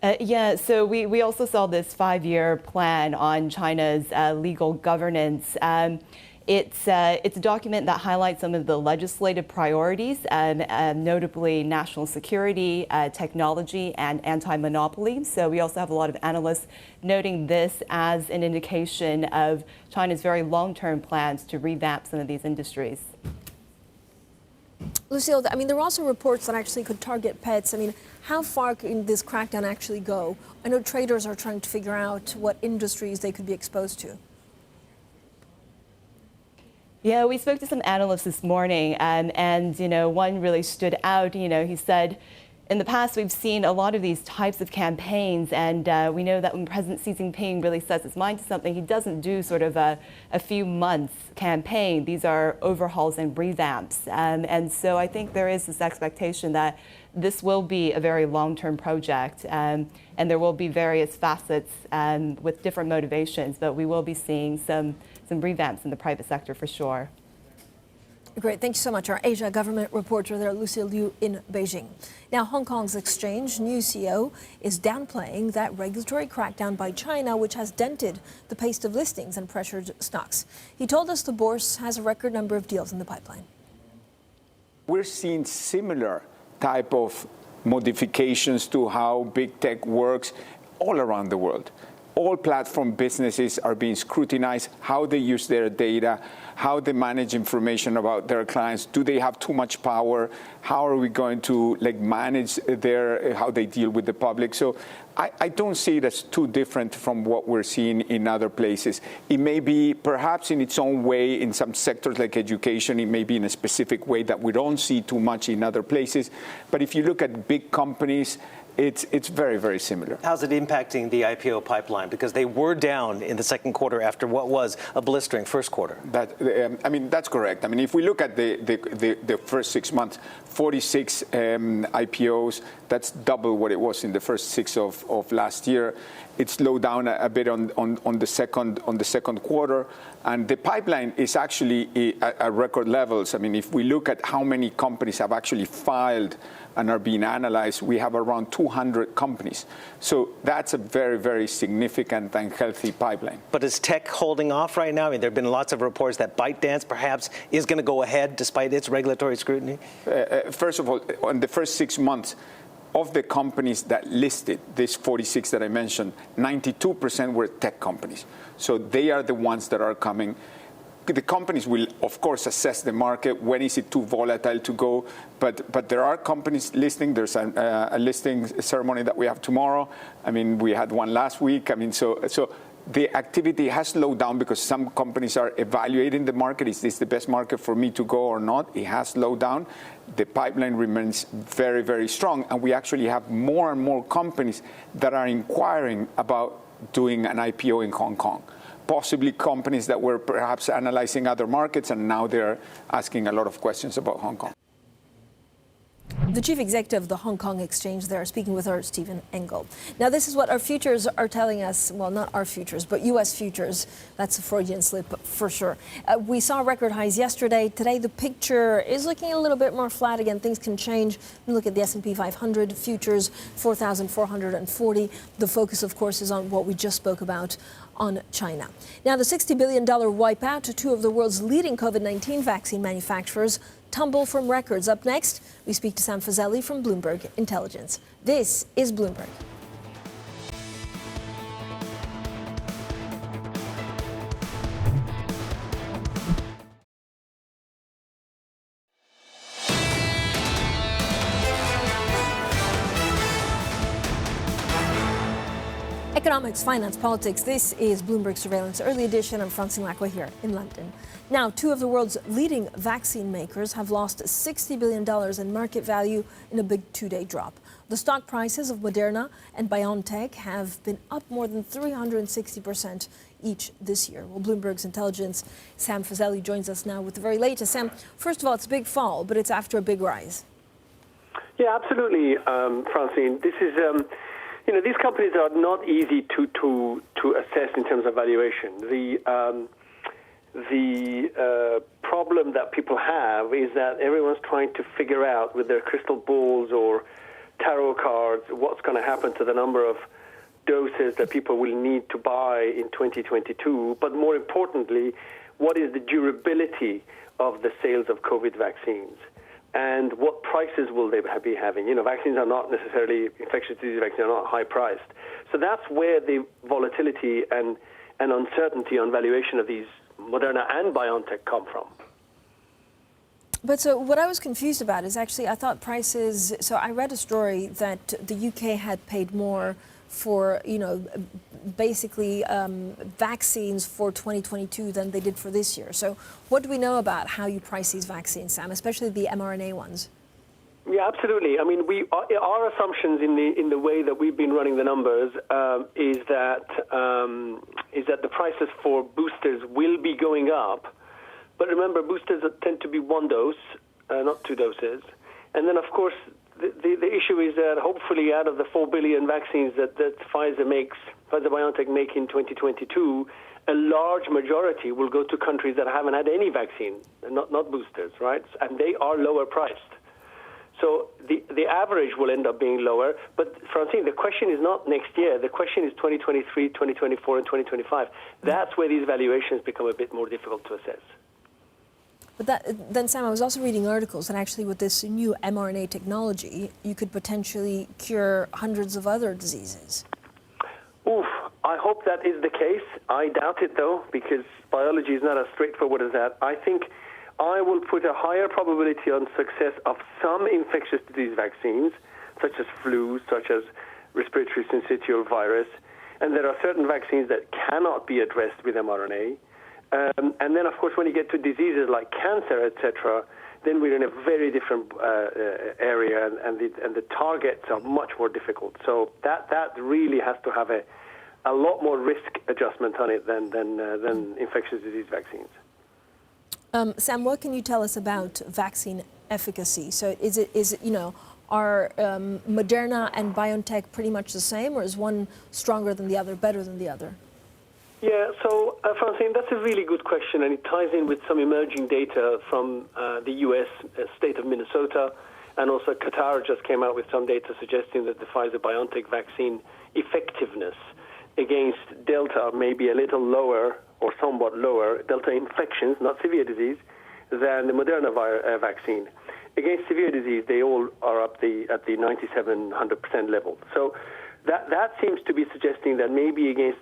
[SPEAKER 15] So we also saw this 5-year plan on China's legal governance. It's a document that highlights some of the legislative priorities, notably national security, technology, and anti-monopoly. So we also have a lot of analysts noting this as an indication of China's very long-term plans to revamp some of these industries.
[SPEAKER 5] Lucille, there are also reports that actually could target pets. How far can this crackdown actually go? I know traders are trying to figure out what industries they could be exposed to.
[SPEAKER 15] Yeah, we spoke to some analysts this morning, and one really stood out. He said, in the past, we've seen a lot of these types of campaigns, and we know that when President Xi Jinping really sets his mind to something, he doesn't do sort of a few months campaign. These are overhauls and revamps. And so I think there is this expectation that this will be a very long-term project, and there will be various facets with different motivations, but we will be seeing some revamps in the private sector for sure.
[SPEAKER 5] Great. Thank you so much. Our Asia government reporter there, Lucille Liu in Beijing. Now, Hong Kong's exchange new CEO is downplaying that regulatory crackdown by China, which has dented the pace of listings and pressured stocks. He told us the bourse has a record number of deals in the pipeline.
[SPEAKER 16] We're seeing similar type of modifications to how big tech works all around the world. All platform businesses are being scrutinized, how they use their data, how they manage information about their clients. Do they have too much power? How are we going to manage how they deal with the public? So I don't see it as too different from what we're seeing in other places. It may be perhaps in its own way in some sectors like education. It may be in a specific way that we don't see too much in other places. But if you look at big companies, it's very, very similar.
[SPEAKER 17] How's it impacting the IPO pipeline? Because they were down in the second quarter after what was a blistering first quarter.
[SPEAKER 16] That's correct. I mean, if we look at the first 6 months, 46 IPOs, that's double what it was in the first 6 of last year. It slowed down a bit on the second quarter, and the pipeline is actually at record levels. I mean, if we look at how many companies have actually filed and are being analyzed, we have around 200 companies. So that's a very, very significant and healthy pipeline.
[SPEAKER 17] But is tech holding off right now? I mean, there have been lots of reports that ByteDance perhaps is going to go ahead despite its regulatory scrutiny.
[SPEAKER 16] First of all, in the first 6 months, of the companies that listed, these 46 that I mentioned, 92% were tech companies. So they are the ones that are coming. The companies will, of course, assess the market. When is it too volatile to go? But there are companies listing. There's a listing ceremony that we have tomorrow. I mean, we had one last week. I mean, so the activity has slowed down because some companies are evaluating the market. Is this the best market for me to go or not? It has slowed down. The pipeline remains very, very strong. And we actually have more and more companies that are inquiring about doing an IPO in Hong Kong. Possibly companies that were perhaps analyzing other markets, and now they're asking a lot of questions about Hong Kong.
[SPEAKER 5] The chief executive of the Hong Kong Exchange there, speaking with our Stephen Engel. Now, this is what our futures are telling us. Well, not our futures, but U.S. futures. That's a Freudian slip for sure. We saw record highs yesterday. Today, the picture is looking a little bit more flat. Again, things can change. We look at the S&P 500 futures, 4,440. The focus, of course, is on what we just spoke about on China. Now, the $60 billion wipeout to two of the world's leading COVID-19 vaccine manufacturers tumble from records. Up next, we speak to Sam Fazeli from Bloomberg Intelligence. This is Bloomberg. Economics, finance, politics. This is Bloomberg Surveillance Early Edition. I'm Francine Lacqua here in London. Now, two of the world's leading vaccine makers have lost $60 billion in market value in a big two-day drop. The stock prices of Moderna and BioNTech have been up more than 360% each this year. Well, Bloomberg's intelligence, Sam Fazeli joins us now with the very latest. Sam, first of all, it's a big fall, but it's after a big rise.
[SPEAKER 18] Yeah, absolutely, Francine. This is... these companies are not easy to assess in terms of valuation. The problem that people have is that everyone's trying to figure out with their crystal balls or tarot cards what's going to happen to the number of doses that people will need to buy in 2022. But more importantly, what is the durability of the sales of COVID vaccines? And what prices will they be having? Vaccines are not necessarily, infectious disease vaccines are not high priced. So that's where the volatility and uncertainty on valuation of these Moderna and BioNTech come from.
[SPEAKER 5] But so what I was confused about is actually I thought prices, so I read a story that the UK had paid more for, basically vaccines for 2022 than they did for this year. So what do we know about how you price these vaccines, Sam, especially the mRNA ones?
[SPEAKER 18] Yeah, absolutely. I mean, our assumptions in the way that we've been running the numbers is that the prices for boosters will be going up. But remember, boosters tend to be one dose, not two doses. And then, of course, the issue is that hopefully out of the 4 billion vaccines that Pfizer-BioNTech make in 2022, a large majority will go to countries that haven't had any vaccine, not boosters, right? And they are lower priced. So the average will end up being lower. But, Francine, the question is not next year. The question is 2023, 2024, and 2025. That's where these valuations become a bit more difficult to assess.
[SPEAKER 5] But then, Sam, I was also reading articles that actually with this new mRNA technology, you could potentially cure hundreds of other diseases.
[SPEAKER 18] Oof, I hope that is the case. I doubt it, though, because biology is not as straightforward as that. I think I will put a higher probability on success of some infectious disease vaccines, such as flu, such as respiratory syncytial virus. And there are certain vaccines that cannot be addressed with mRNA. And then, of course, when you get to diseases like cancer, etc., then we're in a very different area, and the targets are much more difficult. So that really has to have a lot more risk adjustment on it than infectious disease vaccines.
[SPEAKER 5] Sam, what can you tell us about vaccine efficacy? So is it are Moderna and BioNTech pretty much the same, or is one stronger than the other, better than the other?
[SPEAKER 18] Yeah, so, Francine, that's a really good question, and it ties in with some emerging data from the U.S. state of Minnesota, and also Qatar just came out with some data suggesting that the Pfizer-BioNTech vaccine effectiveness against Delta may be a little lower or somewhat lower, Delta infections, not severe disease, than the Moderna vaccine. Against severe disease, they all are at the 97-100% level. So that seems to be suggesting that maybe against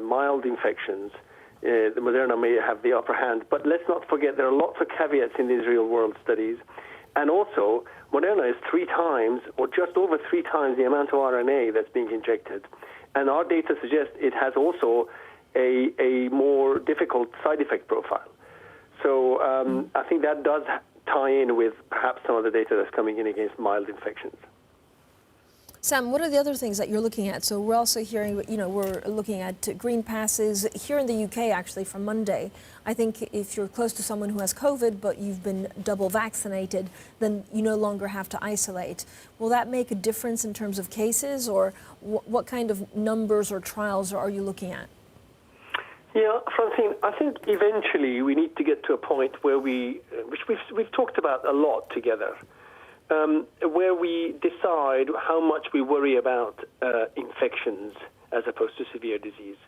[SPEAKER 18] mild infections, the Moderna may have the upper hand. But let's not forget there are lots of caveats in these real-world studies. And also, Moderna is 3 times, or just over 3 times, the amount of RNA that's being injected. And our data suggests it has also a more difficult side effect profile. So I think that does tie in with perhaps some of the data that's coming in against mild infections.
[SPEAKER 5] Sam, what are the other things that you're looking at? So we're also hearing, we're looking at green passes here in the UK, actually, from Monday. I think if you're close to someone who has COVID, but you've been double vaccinated, then you no longer have to isolate. Will that make a difference in terms of cases, or what kind of numbers or trials are you looking at?
[SPEAKER 18] Yeah, Francine, I think eventually we need to get to a point where which we've talked about a lot together, where we decide how much we worry about infections as opposed to severe disease.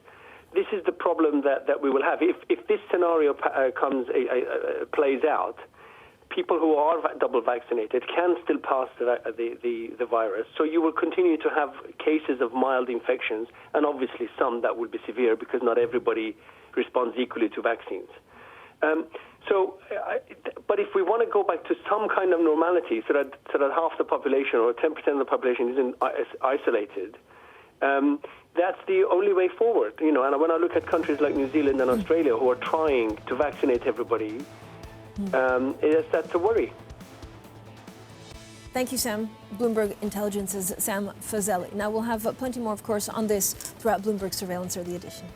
[SPEAKER 18] This is the problem that we will have. If this scenario plays out, people who are double vaccinated can still pass the virus. So you will continue to have cases of mild infections, and obviously some that will be severe because not everybody responds equally to vaccines. But if we want to go back to some kind of normality, so that half the population or 10% of the population isn't isolated, that's the only way forward. And when I look at countries like New Zealand and Australia who are trying to vaccinate everybody, that's a worry.
[SPEAKER 5] Thank you, Sam. Bloomberg Intelligence's Sam Fazeli. Now, we'll have plenty more, of course, on this throughout Bloomberg Surveillance Early Edition.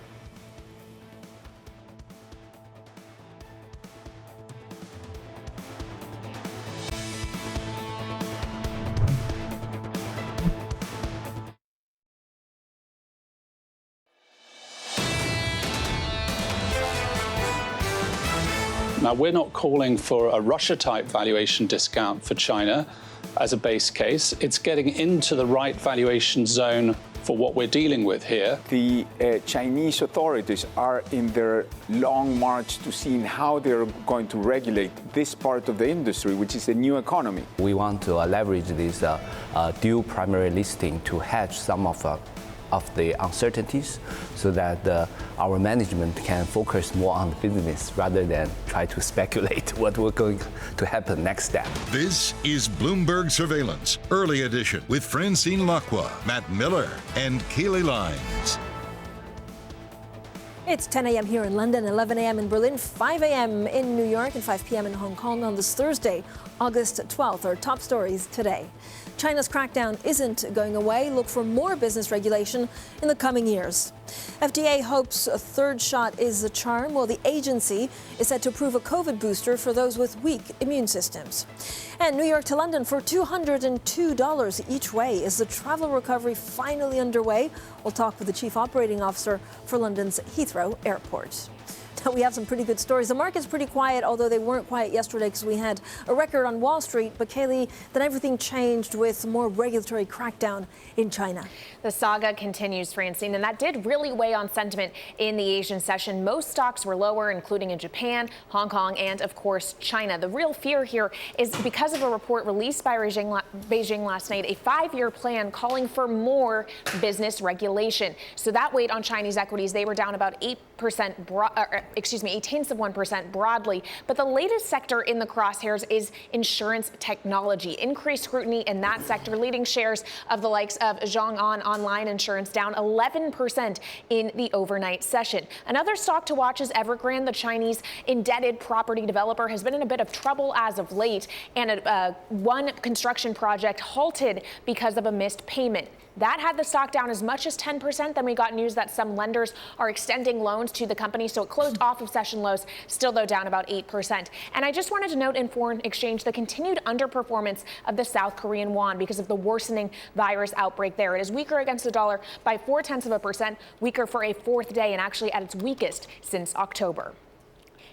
[SPEAKER 19] Now, we're not calling for a Russia-type valuation discount for China as a base case. It's getting into the right valuation zone for what we're dealing with here.
[SPEAKER 16] The Chinese authorities are in their long march to seeing how they're going to regulate this part of the industry, which is a new economy.
[SPEAKER 20] We want to leverage this dual primary listing to hedge some of the uncertainties so that our management can focus more on the business rather than try to speculate what will going to happen next step.
[SPEAKER 4] This is Bloomberg Surveillance, Early Edition, with Francine Lacqua, Matt Miller, and Kailey Leinz.
[SPEAKER 5] It's 10 a.m. here in London, 11 a.m. in Berlin, 5 a.m. in New York, and 5 p.m. in Hong Kong on this Thursday, August 12th. Our top stories today. China's crackdown isn't going away. Look for more business regulation in the coming years. FDA hopes a third shot is a charm, while the agency is set to approve a COVID booster for those with weak immune systems. And New York to London for $202 each way. Is the travel recovery finally underway? We'll talk with the Chief Operating Officer for London's Heathrow Airport. We have some pretty good stories. The market's pretty quiet, although they weren't quiet yesterday because we had a record on Wall Street. But Kailey, then everything changed with more regulatory crackdown in China.
[SPEAKER 21] The saga continues, Francine, and that did really weigh on sentiment in the Asian session. Most stocks were lower, including in Japan, Hong Kong, and of course, China. The real fear here is because of a report released by Beijing last night, a 5-year plan calling for more business regulation. So that weighed on Chinese equities. They were down about 0.8% broadly. But the latest sector in the crosshairs is insurance technology. Increased scrutiny in that sector, leading shares of the likes of Zhong'an Online Insurance down 11% in the overnight session. Another stock to watch is Evergrande. The Chinese indebted property developer has been in a bit of trouble as of late, and one construction project halted because of a missed payment. That had the stock down as much as 10%. Then we got news that some lenders are extending loans to the company, so it closed off of session lows, still though down about 8%. And I just wanted to note in foreign exchange the continued underperformance of the South Korean won because of the worsening virus outbreak there. It is weaker against the dollar by 0.4%, weaker for a fourth day and actually at its weakest since October.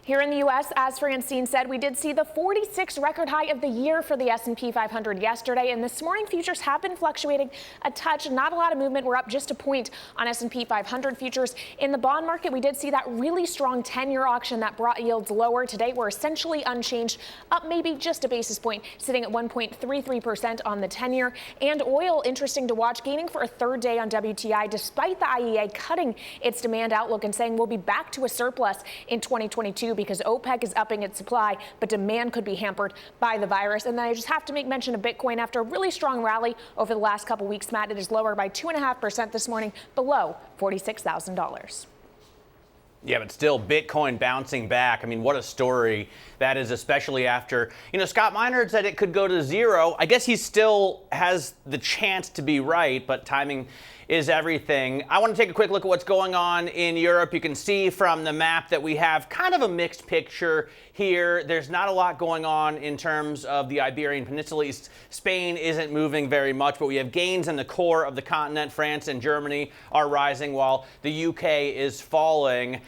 [SPEAKER 21] Here in the U.S., as Francine said, we did see the 46th record high of the year for the S&P 500 yesterday, and this morning futures have been fluctuating a touch. Not a lot of movement. We're up just a point on S&P 500 futures. In the bond market, we did see that really strong 10-year auction that brought yields lower. Today, we're essentially unchanged, up maybe just a basis point, sitting at 1.33% on the 10-year. And oil, interesting to watch, gaining for a third day on WTI, despite the IEA cutting its demand outlook and saying we'll be back to a surplus in 2022. Because OPEC is upping its supply, but demand could be hampered by the virus. And then I just have to make mention of Bitcoin. After a really strong rally over the last couple weeks, Matt, it is lower by 2.5% this morning, below $46,000.
[SPEAKER 22] Yeah, but still, Bitcoin bouncing back. I mean, what a story that is, especially after, Scott Minerd said it could go to zero. I guess he still has the chance to be right, but timing is everything. I want to take a quick look at what's going on in Europe. You can see from the map that we have kind of a mixed picture here. There's not a lot going on in terms of the Iberian Peninsula. Spain isn't moving very much, but we have gains in the core of the continent. France and Germany are rising while the UK is falling.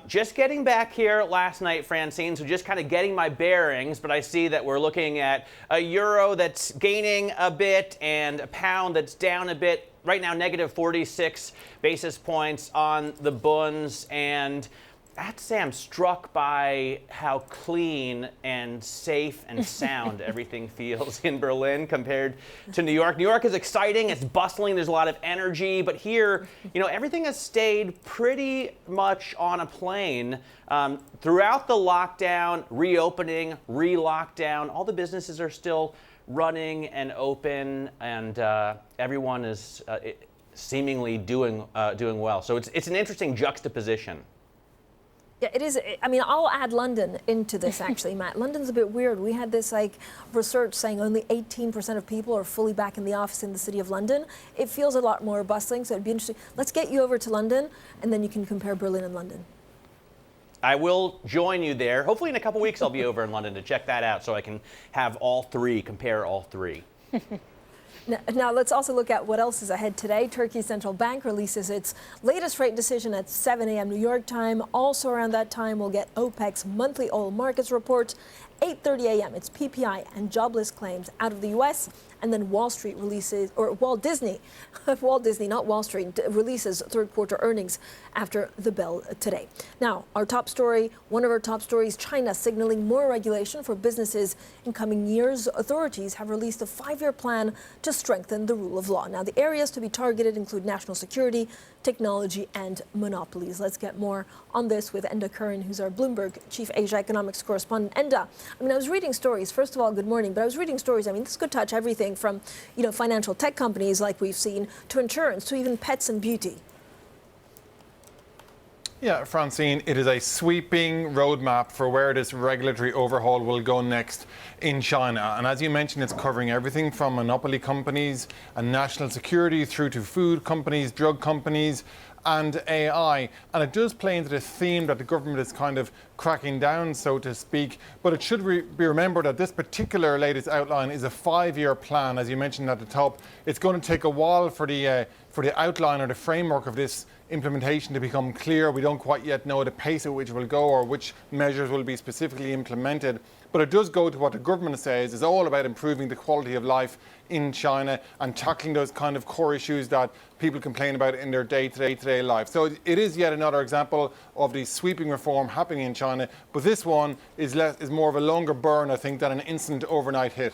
[SPEAKER 22] Just getting back here last night, Francine, so just kind of getting my bearings, but I see that we're looking at a euro that's gaining a bit and a pound that's down a bit. Right now, negative 46 basis points on the bunds, and I have to say I'm struck by how clean and safe and sound everything feels in Berlin compared to New York. New York is exciting, it's bustling, there's a lot of energy, but here, everything has stayed pretty much on a plane. Throughout the lockdown, reopening, re-lockdown, all the businesses are still running and open, and everyone is seemingly doing well. So it's an interesting juxtaposition.
[SPEAKER 5] Yeah, it is. I mean, I'll add London into this, actually, Matt. London's a bit weird. We had this research saying only 18% of people are fully back in the office in the city of London. It feels a lot more bustling, so it'd be interesting. Let's get you over to London, and then you can compare Berlin and London.
[SPEAKER 22] I will join you there. Hopefully in a couple weeks I'll be over in London to check that out so I can have all three, compare all three.
[SPEAKER 5] Now, let's also look at what else is ahead today. Turkey's central bank releases its latest rate decision at 7 a.m. New York time. Also around that time, we'll get OPEC's monthly oil markets report. 8:30 a.m. It's PPI and jobless claims out of the U.S. And then Wall Street releases, or Walt Disney, not Wall Street, releases third quarter earnings after the bell today. Now, one of our top stories, China signaling more regulation for businesses in coming years. Authorities have released a 5-year plan to strengthen the rule of law. Now, the areas to be targeted include national security, technology, and monopolies. Let's get more on this with Enda Curran, who's our Bloomberg Chief Asia Economics Correspondent. Enda, I was reading stories. First of all, good morning. But I was reading stories. This could touch everything from, financial tech companies like we've seen to insurance to even pets and beauty.
[SPEAKER 1] Yeah, Francine, it is a sweeping roadmap for where this regulatory overhaul will go next in China. And as you mentioned, it's covering everything from monopoly companies and national security through to food companies, drug companies, and AI. And it does play into this theme that the government is kind of cracking down, so to speak. But it should be remembered that this particular latest outline is a 5-year plan, as you mentioned at the top. It's going to take a while for the outline or the framework of this implementation to become clear. We don't quite yet know the pace at which it will go or which measures will be specifically implemented. But it does go to what the government says is all about improving the quality of life in China and tackling those kind of core issues that people complain about in their day-to-day life. So it is yet another example of the sweeping reform happening in China. But this one is more of a longer burn, I think, than an instant overnight hit.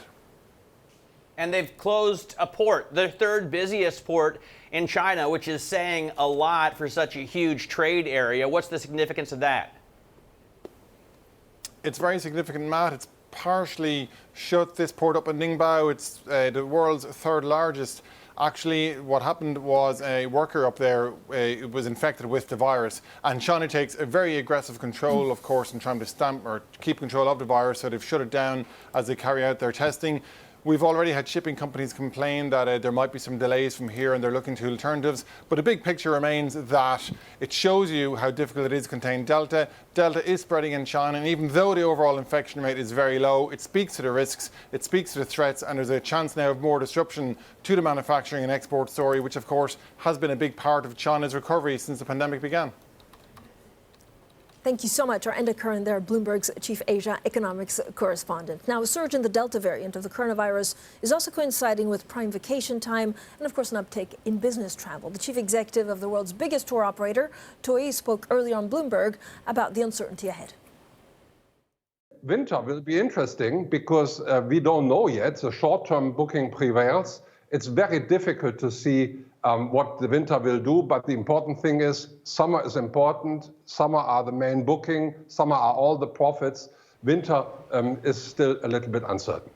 [SPEAKER 22] And they've closed a port, the third busiest port in China, which is saying a lot for such a huge trade area. What's the significance of that?
[SPEAKER 1] It's very significant, Matt. It's partially shut, this port up in Ningbo. It's the world's third largest. Actually, what happened was a worker up there was infected with the virus. And China takes a very aggressive control, of course, in trying to stamp or keep control of the virus. So they've shut it down as they carry out their testing. We've already had shipping companies complain that there might be some delays from here and they're looking to alternatives. But the big picture remains that it shows you how difficult it is to contain Delta. Delta is spreading in China, and even though the overall infection rate is very low, it speaks to the risks, it speaks to the threats, and there's a chance now of more disruption to the manufacturing and export story, which of course has been a big part of China's recovery since the pandemic began.
[SPEAKER 5] Thank you so much. Our Enda Curran there, Bloomberg's chief Asia economics correspondent. Now, a surge in the Delta variant of the coronavirus is also coinciding with prime vacation time and, of course, an uptick in business travel. The chief executive of the world's biggest tour operator, TUI, spoke earlier on Bloomberg about the uncertainty ahead.
[SPEAKER 7] Winter will be interesting because we don't know yet. The short-term booking prevails. It's very difficult to see what the winter will do, but the important thing is summer is important. Summer are the main booking. Summer are all the profits. Winter is still a little bit uncertain.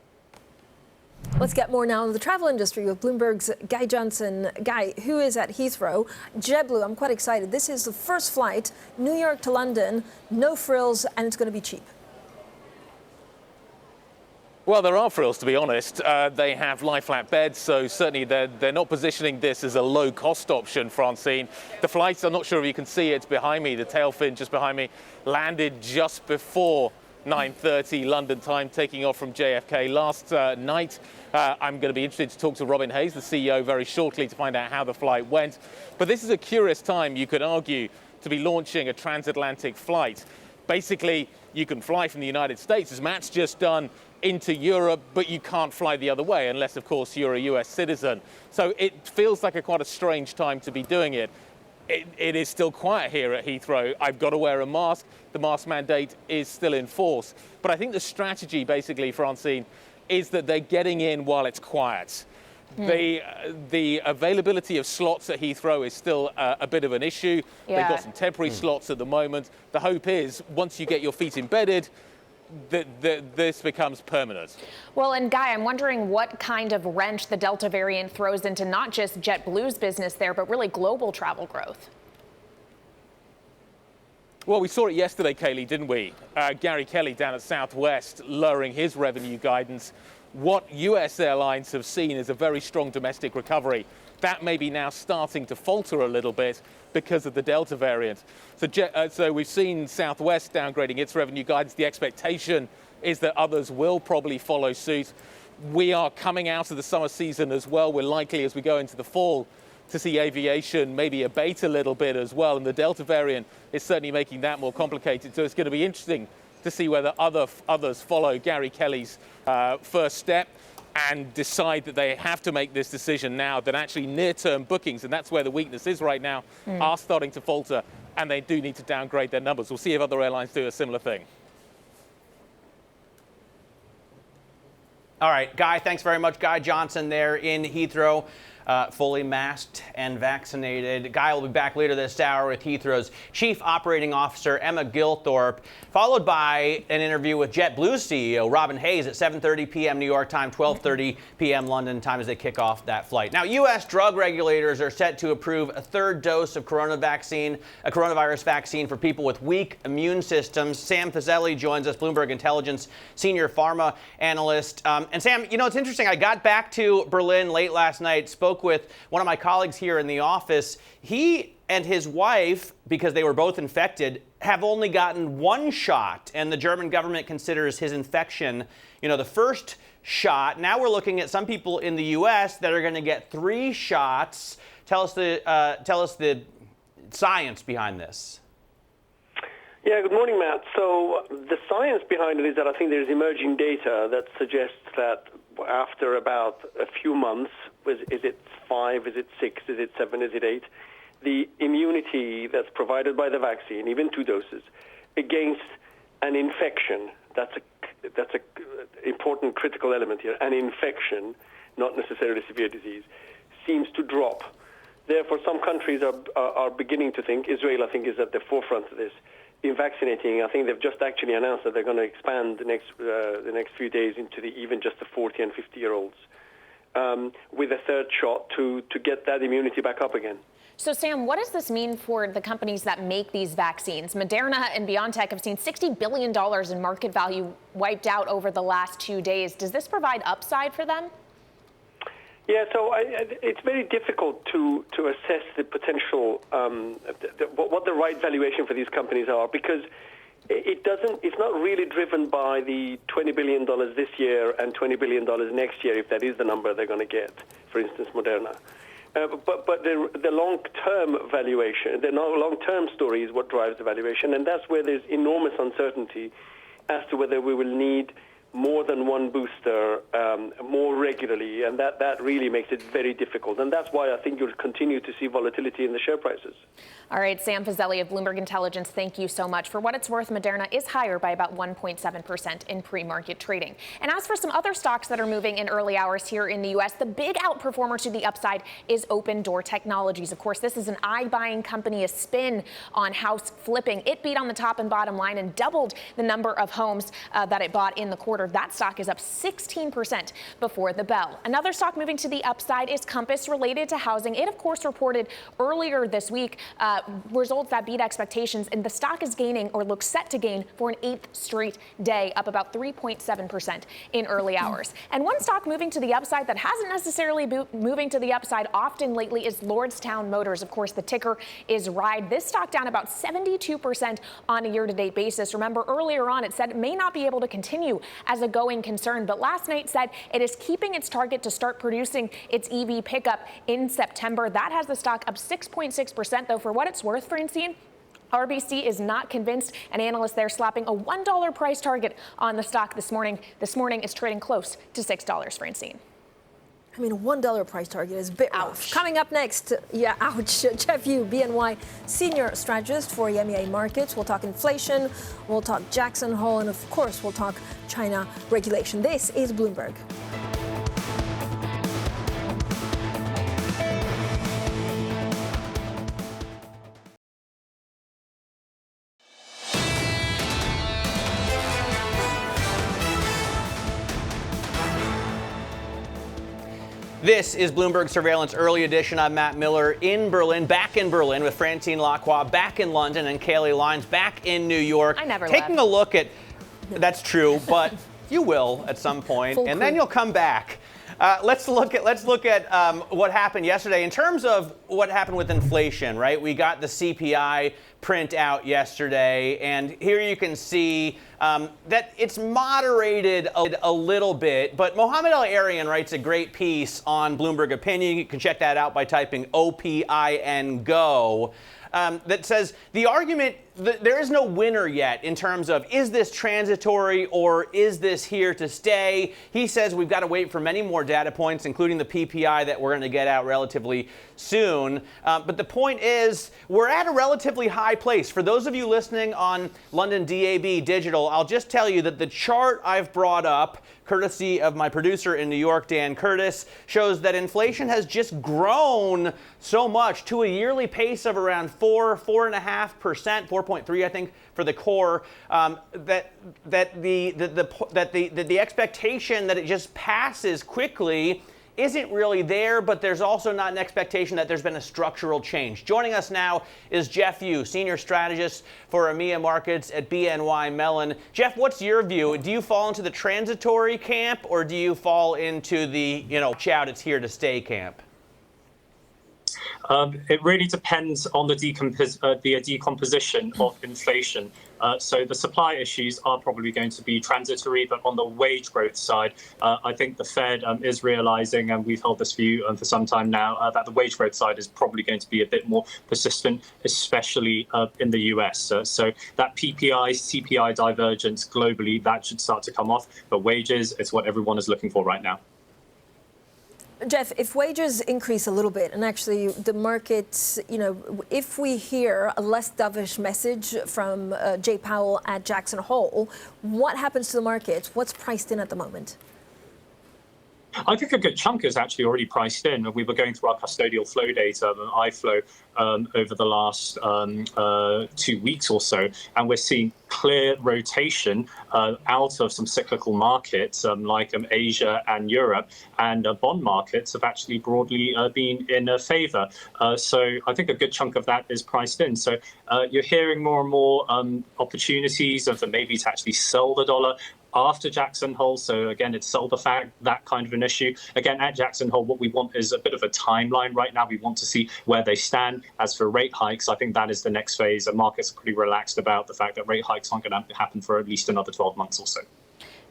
[SPEAKER 5] Let's get more now on the travel industry with Bloomberg's Guy Johnson. Guy, who is at Heathrow. JetBlue, I'm quite excited. This is the first flight, New York to London, no frills, and it's going to be cheap.
[SPEAKER 2] Well, there are frills, to be honest. They have lie-flat beds, so certainly they're not positioning this as a low-cost option, Francine. The flights, I'm not sure if you can see it behind me, the tail fin just behind me, landed just before 9:30 London time, taking off from JFK last night. I'm going to be interested to talk to Robin Hayes, the CEO, very shortly to find out how the flight went. But this is a curious time, you could argue, to be launching a transatlantic flight. Basically, you can fly from the United States, as Matt's just done, into Europe, but you can't fly the other way unless, of course, you're a US citizen. So it feels like quite a strange time to be doing it. It is still quiet here at Heathrow. I've got to wear a mask. The mask mandate is still in force. But I think the strategy, basically, Francine, is that they're getting in while it's quiet. The availability of slots at Heathrow is still a bit of an issue.
[SPEAKER 21] Yeah.
[SPEAKER 2] They've got some temporary slots at the moment. The hope is, once you get your feet embedded, this becomes permanent.
[SPEAKER 21] Well, and Guy, I'm wondering what kind of wrench the Delta variant throws into not just JetBlue's business there, but really global travel growth.
[SPEAKER 2] Well, we saw it yesterday, Kailey, didn't we? Gary Kelly down at Southwest lowering his revenue guidance. What US airlines have seen is a very strong domestic recovery. That may be now starting to falter a little bit because of the Delta variant. So we've seen Southwest downgrading its revenue guidance. The expectation is that others will probably follow suit. We are coming out of the summer season as well. We're likely, as we go into the fall, to see aviation maybe abate a little bit as well. And the Delta variant is certainly making that more complicated. So it's going to be interesting to see whether others follow Gary Kelly's first step and decide that they have to make this decision now, that actually near-term bookings, and that's where the weakness is right now, are starting to falter, and they do need to downgrade their numbers. We'll see if other airlines do a similar thing.
[SPEAKER 22] All right, Guy, thanks very much. Guy Johnson there in Heathrow. fully masked and vaccinated. Guy will be back later this hour with Heathrow's Chief Operating Officer, Emma Gilthorpe, followed by an interview with JetBlue CEO Robin Hayes at 7:30 p.m. New York time, 12:30 p.m. London time as they kick off that flight. Now, U.S. drug regulators are set to approve a third dose of coronavirus vaccine for people with weak immune systems. Sam Fazeli joins us, Bloomberg Intelligence senior pharma analyst. And Sam, you know, it's interesting. I got back to Berlin late last night, spoke with one of my colleagues here in the office. He and his wife, because they were both infected, have only gotten one shot, and the German government considers his infection, you know, the first shot. Now we're looking at some people in the U.S. that are going to get 3 shots. Tell us the science behind this.
[SPEAKER 18] Yeah, good morning, Matt. So the science behind it is that I think there's emerging data that suggests that after about a few months, is it 5, is it 6, is it 7, is it 8, the immunity that's provided by the vaccine, even 2 doses, against an infection, that's a important critical element here, an infection, not necessarily severe disease, seems to drop. Therefore, some countries are beginning to think, Israel I think is at the forefront of this, in vaccinating. I think they've just actually announced that they're going to expand the next few days into even just the 40 and 50-year-olds with a third shot to get that immunity back up again.
[SPEAKER 21] So, Sam, what does this mean for the companies that make these vaccines? Moderna and BioNTech have seen $60 billion in market value wiped out over the last 2 days. Does this provide upside for them?
[SPEAKER 18] Yeah, so it's very difficult to assess the potential, what the right valuation for these companies are, because it's not really driven by the $20 billion this year and $20 billion next year, if that is the number they're going to get, for instance, Moderna. But the long-term valuation, the long-term story is what drives the valuation, and that's where there's enormous uncertainty as to whether we will need more than one booster more regularly, and that really makes it very difficult. And that's why I think you'll continue to see volatility in the share prices.
[SPEAKER 21] All right, Sam Fazeli of Bloomberg Intelligence, thank you so much. For what it's worth, Moderna is higher by about 1.7% in pre-market trading. And as for some other stocks that are moving in early hours here in the U.S., the big outperformer to the upside is Open Door Technologies. Of course, this is an iBuying company, a spin on house flipping. It beat on the top and bottom line and doubled the number of homes that it bought in the quarter. That stock is up 16% before the bell. Another stock moving to the upside is Compass, related to housing. It, of course, reported earlier this week results that beat expectations, and the stock is gaining, or looks set to gain, for an 8th straight day, up about 3.7% in early hours. And one stock moving to the upside that hasn't necessarily been moving to the upside often lately is Lordstown Motors. Of course, the ticker is RIDE. This stock down about 72% on a year-to-date basis. Remember, earlier on it said it may not be able to continue as a going concern, but last night said it is keeping its target to start producing its EV pickup in September. That has the stock up 6.6%, though for what it's worth, Francine, RBC is not convinced, and analysts there slapping a $1 price target on the stock this morning. This morning is trading close to $6, Francine.
[SPEAKER 5] I mean, a $1 price target is a bit rough. Coming up next, yeah, ouch, Jeff Yu, BNY senior strategist for EMEA markets. We'll talk inflation, we'll talk Jackson Hole, and of course, we'll talk China regulation. This is Bloomberg.
[SPEAKER 22] This is Bloomberg Surveillance Early Edition. I'm Matt Miller in Berlin, back in Berlin with Francine Lacqua, back in London, and Kailey Leinz back in New York.
[SPEAKER 21] I never
[SPEAKER 22] Taking
[SPEAKER 21] left.
[SPEAKER 22] a look at, that's true, but you will at some point, and then you'll come back. Let's look at what happened yesterday in terms of what happened with inflation, right? We got the CPI print out yesterday, and here you can see that it's moderated a little bit, but Mohammed El-Arian writes a great piece on Bloomberg Opinion. You can check that out by typing OPIN GO. That says the argument, there is no winner yet in terms of, is this transitory or is this here to stay? He says we've got to wait for many more data points, including the PPI that we're going to get out relatively soon. But the point is, we're at a relatively high place. For those of you listening on London DAB Digital, I'll just tell you that the chart I've brought up courtesy of my producer in New York, Dan Curtis, shows that inflation has just grown so much to a yearly pace of around 4.5%, 4.3, I think, for the core. That the expectation that it just passes quickly isn't really there, but there's also not an expectation that there's been a structural change. Joining us now is Jeff Yu, Senior Strategist for EMEA Markets at BNY Mellon. Jeff, what's your view? Do you fall into the transitory camp, or do you fall into the, watch out, it's here to stay camp?
[SPEAKER 3] It really depends on the decomposition of inflation. So the supply issues are probably going to be transitory, but on the wage growth side, I think the Fed is realizing, and we've held this view for some time now, that the wage growth side is probably going to be a bit more persistent, especially in the US. So that PPI, CPI divergence globally, that should start to come off. But wages is what everyone is looking for right now.
[SPEAKER 5] Jeff, if wages increase a little bit, and actually the markets, if we hear a less dovish message from Jay Powell at Jackson Hole, what happens to the markets? What's priced in at the moment?
[SPEAKER 3] I think a good chunk is actually already priced in. We were going through our custodial flow data, iFlow, over the last 2 weeks or so, and we're seeing clear rotation out of some cyclical markets like Asia and Europe, and bond markets have actually broadly been in favor. So I think a good chunk of that is priced in. So you're hearing more and more opportunities for maybe to actually sell the dollar after Jackson Hole. So again, it's sell the fact, that kind of an issue. Again, at Jackson Hole, what we want is a bit of a timeline right now. We want to see where they stand. As for rate hikes, I think that is the next phase. The markets are pretty relaxed about the fact that rate hikes aren't going to happen for at least another 12 months or so.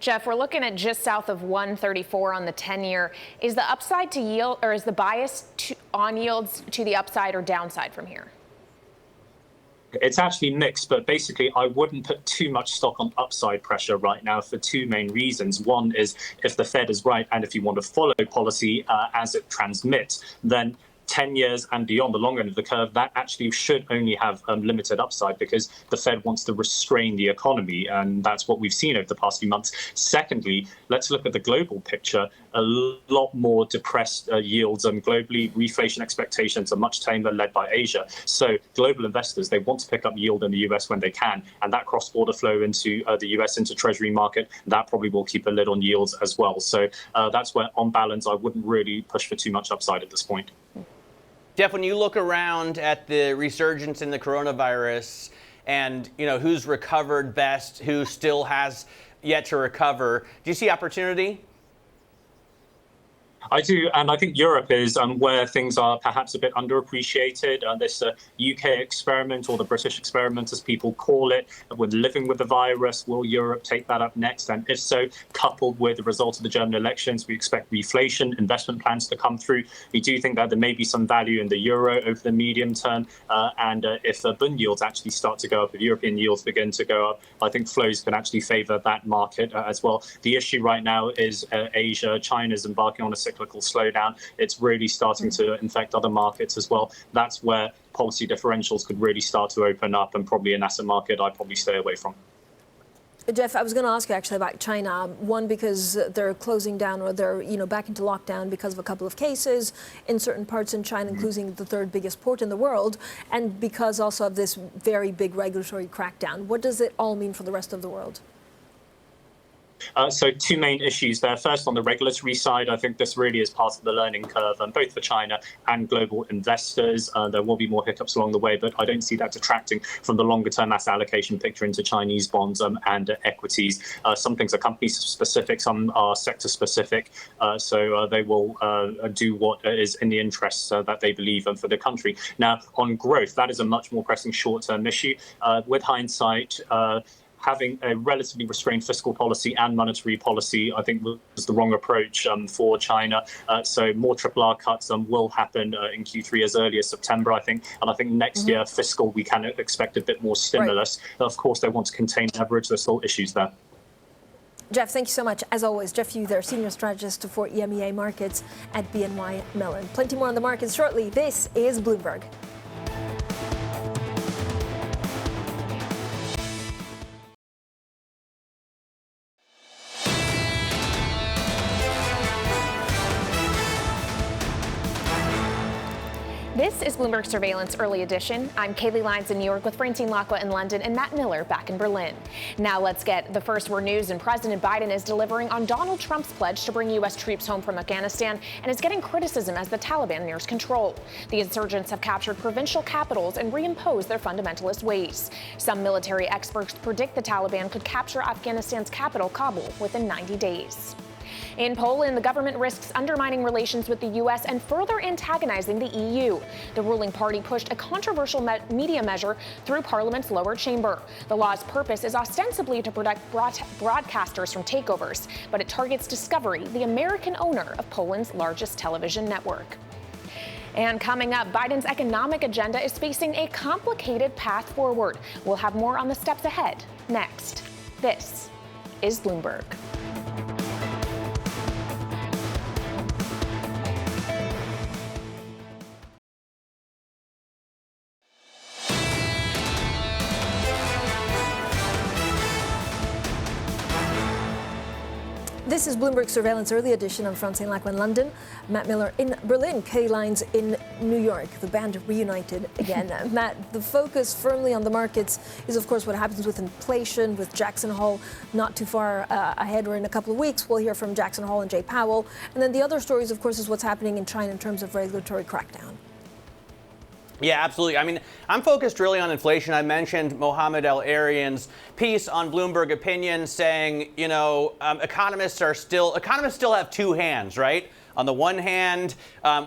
[SPEAKER 21] Jeff, we're looking at just south of 134 on the 10-year. Is the upside to yield, or is the bias on yields to the upside or downside from here?
[SPEAKER 3] It's actually mixed, but basically I wouldn't put too much stock on upside pressure right now for two main reasons. One is if the Fed is right, and if you want to follow policy as it transmits, then 10 years and beyond, the long end of the curve, that actually should only have limited upside, because the Fed wants to restrain the economy, and that's what we've seen over the past few months. Secondly, let's look at the global picture. A lot more depressed yields, and globally reflation expectations are much tamer, led by Asia. So global investors, they want to pick up yield in the US when they can, and that cross-border flow into the US, into Treasury market, that probably will keep a lid on yields as well. So that's where, on balance, I wouldn't really push for too much upside at this point.
[SPEAKER 22] Jeff, when you look around at the resurgence in the coronavirus and, who's recovered best, who still has yet to recover, do you see opportunity?
[SPEAKER 3] I do, and I think Europe is where things are perhaps a bit underappreciated. This UK experiment, or the British experiment as people call it, with living with the virus, will Europe take that up next? And if so, coupled with the results of the German elections, we expect reflation, investment plans to come through. We do think that there may be some value in the euro over the medium term, and if bond yields actually start to go up, if European yields begin to go up, I think flows can actually favour that market as well. The issue right now is Asia. China's embarking on a cyclical slowdown. It's really starting to infect other markets as well. That's where policy differentials could really start to open up, and probably an asset market I'd probably stay away from.
[SPEAKER 5] Jeff, I was going to ask you actually about China. One, because they're closing down, or they're back into lockdown because of a couple of cases in certain parts in China, including the third biggest port in the world, and because also of this very big regulatory crackdown. What does it all mean for the rest of the world?
[SPEAKER 3] So two main issues there. First, on the regulatory side, I think this really is part of the learning curve, both for China and global investors. There will be more hiccups along the way, but I don't see that detracting from the longer-term asset allocation picture into Chinese bonds and equities. Some things are company-specific, some are sector-specific, so they will do what is in the interests that they believe for the country. Now, on growth, that is a much more pressing short-term issue. With hindsight, having a relatively restrained fiscal policy and monetary policy, I think, was the wrong approach for China. So more RRR cuts will happen in Q3 as early as September, I think. And I think next year, fiscal, we can expect a bit more stimulus. Right. Of course, they want to contain leverage. There's still issues there.
[SPEAKER 5] Jeff, thank you so much. As always, Jeff Yu there, Senior Strategist for EMEA Markets at BNY Mellon. Plenty more on the markets shortly. This is Bloomberg.
[SPEAKER 21] This is Bloomberg Surveillance Early Edition. I'm Kailey Leinz in New York with Francine Lacqua in London and Matt Miller back in Berlin. Now let's get the first word news, and President Biden is delivering on Donald Trump's pledge to bring U.S. troops home from Afghanistan and is getting criticism as the Taliban nears control. The insurgents have captured provincial capitals and reimposed their fundamentalist ways. Some military experts predict the Taliban could capture Afghanistan's capital, Kabul, within 90 days. In Poland, the government risks undermining relations with the U.S. and further antagonizing the EU. The ruling party pushed a controversial media measure through Parliament's lower chamber. The law's purpose is ostensibly to protect broadcasters from takeovers, but it targets Discovery, the American owner of Poland's largest television network. And coming up, Biden's economic agenda is facing a complicated path forward. We'll have more on the steps ahead next. This is Bloomberg.
[SPEAKER 5] This is Bloomberg Surveillance Early Edition. I'm Francine Lacqua in London, Matt Miller in Berlin, Kailey Leinz in New York. The band reunited again. Matt, the focus firmly on the markets is, of course, what happens with inflation, with Jackson Hole not too far ahead, or in a couple of weeks. We'll hear from Jackson Hole and Jay Powell. And then the other stories, of course, is what's happening in China in terms of regulatory crackdown.
[SPEAKER 22] Yeah, absolutely. I mean, I'm focused really on inflation. I mentioned Mohamed El-Erian's piece on Bloomberg Opinion saying, you know, economists still have two hands, right? On the one hand,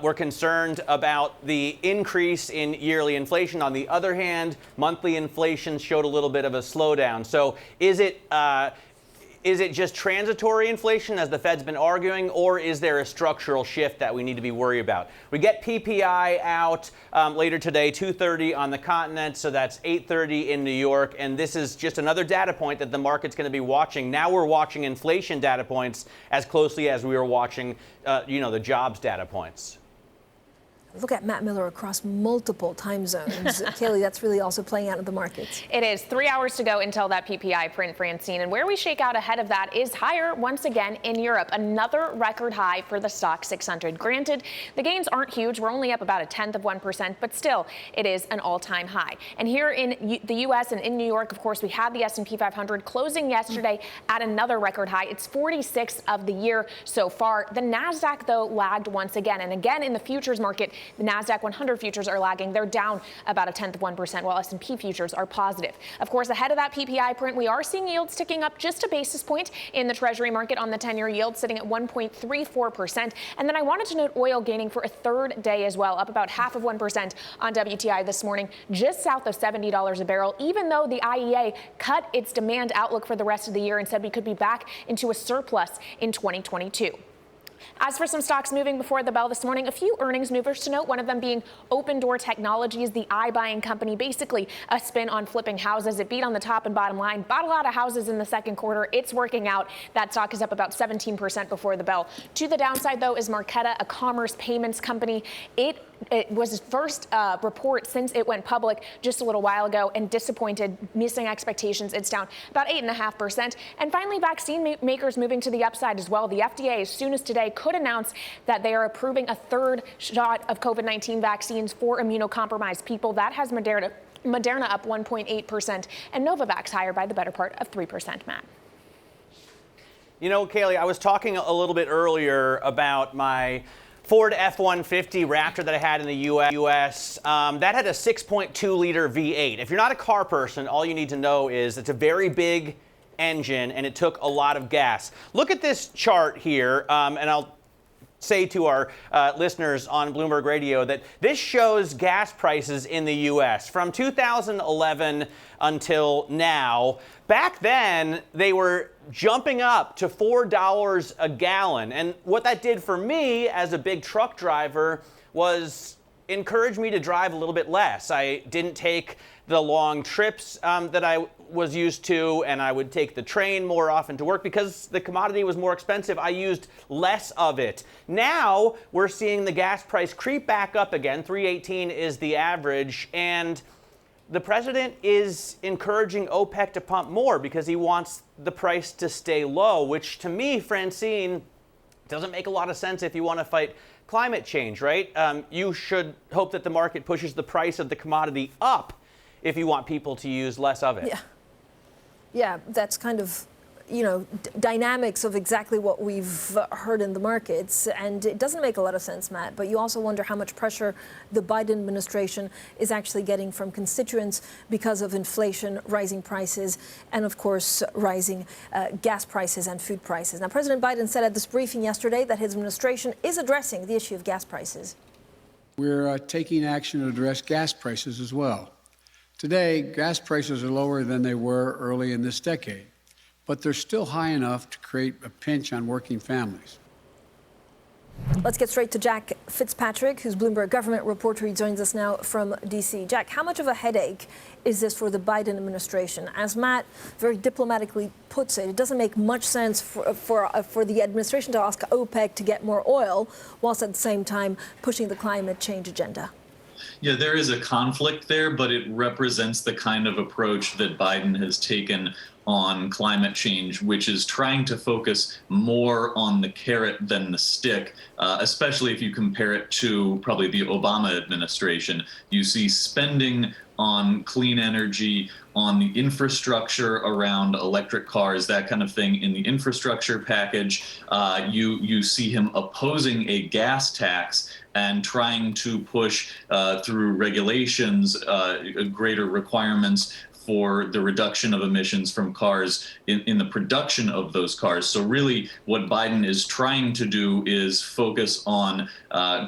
[SPEAKER 22] we're concerned about the increase in yearly inflation. On the other hand, monthly inflation showed a little bit of a slowdown. So is it just transitory inflation, as the Fed's been arguing, or is there a structural shift that we need to be worried about? We get PPI out later today, 2:30 on the continent, so that's 8:30 in New York, and this is just another data point that the market's going to be watching. Now we're watching inflation data points as closely as we were watching, the jobs data points.
[SPEAKER 5] Look at Matt Miller across multiple time zones. Kailey, that's really also playing out in the markets.
[SPEAKER 21] It is 3 hours to go until that PPI print, Francine. And where we shake out ahead of that is higher once again in Europe. Another record high for the stock 600. Granted, the gains aren't huge. We're only up about 0.1%, but still, it is an all-time high. And here in the U.S. and in New York, of course, we had the S&P 500 closing yesterday at another record high. It's 46th of the year so far. The NASDAQ, though, lagged once again. And again, in the futures market, the NASDAQ 100 futures are lagging. They're down about 0.1%, while S&P futures are positive. Of course, ahead of that PPI print, we are seeing yields ticking up just a basis point in the Treasury market on the 10-year yield, sitting at 1.34%. And then I wanted to note oil gaining for a third day as well, up about 0.5% on WTI this morning, just south of $70 a barrel, even though the IEA cut its demand outlook for the rest of the year and said we could be back into a surplus in 2022. As for some stocks moving before the bell this morning, a few earnings movers to note, one of them being Open Door Technologies, the iBuying company, basically a spin on flipping houses. It beat on the top and bottom line, bought a lot of houses in the second quarter. It's working out. That stock is up about 17% before the bell. To the downside, though, is Marqeta, a commerce payments company. It was its first report since it went public just a little while ago and disappointed, missing expectations. It's down about 8.5%. And finally, vaccine makers moving to the upside as well. The FDA, as soon as today, could announce that they are approving a third shot of COVID-19 vaccines for immunocompromised people. That has Moderna up 1.8% and Novavax higher by the better part of 3%, Matt.
[SPEAKER 22] You know, Kailey, I was talking a little bit earlier about my Ford F-150 Raptor that I had in the U.S. That had a 6.2-liter V8. If you're not a car person, all you need to know is it's a very big engine and it took a lot of gas. Look at this chart here, and I'll say to our listeners on Bloomberg Radio that this shows gas prices in the U.S. from 2011 until now. Back then, they were jumping up to $4 a gallon. And what that did for me as a big truck driver was encourage me to drive a little bit less. I didn't take the long trips that I was used to, and I would take the train more often to work because the commodity was more expensive. I used less of it. Now we're seeing the gas price creep back up again. $3.18 is the average, and the president is encouraging OPEC to pump more because he wants the price to stay low, which to me, Francine, doesn't make a lot of sense if you want to fight climate change, right? You should hope that the market pushes the price of the commodity up if you want people to use less of it.
[SPEAKER 5] Yeah, that's kind of, dynamics of exactly what we've heard in the markets. And it doesn't make a lot of sense, Matt, but you also wonder how much pressure the Biden administration is actually getting from constituents because of inflation, rising prices, and of course, rising gas prices and food prices. Now, President Biden said at this briefing yesterday that his administration is addressing the issue of gas prices.
[SPEAKER 10] We're taking action to address gas prices as well. Today, gas prices are lower than they were early in this decade, but they're still high enough to create a pinch on working families.
[SPEAKER 5] Let's get straight to Jack Fitzpatrick, who's Bloomberg government reporter. He joins us now from D.C. Jack, how much of a headache is this for the Biden administration? As Matt very diplomatically puts it, it doesn't make much sense for the administration to ask OPEC to get more oil, whilst at the same time pushing the climate change agenda.
[SPEAKER 6] Yeah, there is a conflict there, but it represents the kind of approach that Biden has taken on climate change, which is trying to focus more on the carrot than the stick, especially if you compare it to probably the Obama administration. You see spending on clean energy, on the infrastructure around electric cars, that kind of thing in the infrastructure package. You see him opposing a gas tax and trying to push through regulations greater requirements for the reduction of emissions from cars in the production of those cars. So really what Biden is trying to do is focus on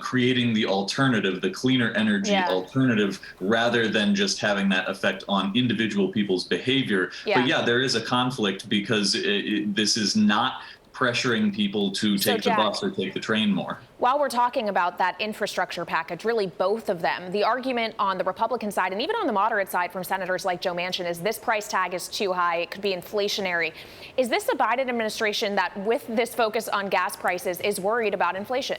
[SPEAKER 6] creating the alternative, the cleaner energy alternative, rather than just having that effect on individual people's behavior. But yeah, there is a conflict because this is not pressuring people to take the bus or take the train more.
[SPEAKER 21] While we're talking about that infrastructure package, really both of them, the argument on the Republican side and even on the moderate side from senators like Joe Manchin is this price tag is too high. It could be inflationary. Is this the Biden administration that, with this focus on gas prices, is worried about inflation?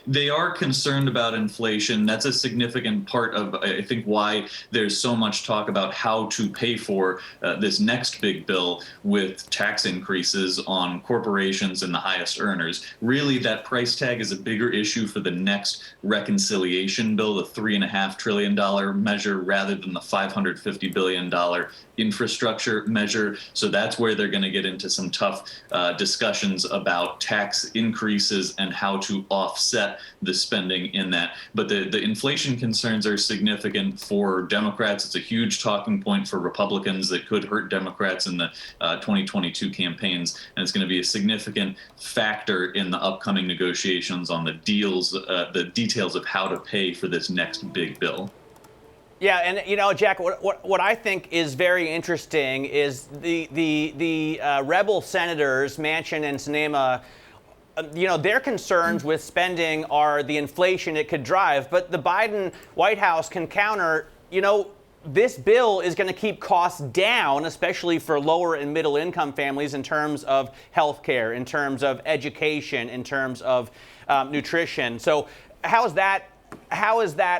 [SPEAKER 6] They are concerned about inflation. That's a significant part of, I think, why there's so much talk about how to pay for this next big bill with tax increases on corporations and the highest earners. Really, that price tag is a bigger issue for the next reconciliation bill, the $3.5 trillion measure, rather than the $550 billion infrastructure measure. So that's where they're going to get into some tough discussions about tax increases and how to offset the spending in that. But the inflation concerns are significant for Democrats. It's a huge talking point for Republicans that could hurt Democrats in the 2022 campaigns. And it's going to be a significant factor in the upcoming negotiations on the deals, the details of how to pay for this next big bill.
[SPEAKER 22] Yeah, and Jack, what I think is very interesting is the rebel senators Manchin and Sinema. Their concerns with spending are the inflation it could drive, but the Biden White House can counter. This bill is going to keep costs down, especially for lower and middle income families, in terms of health care, in terms of education, in terms of nutrition. So how is that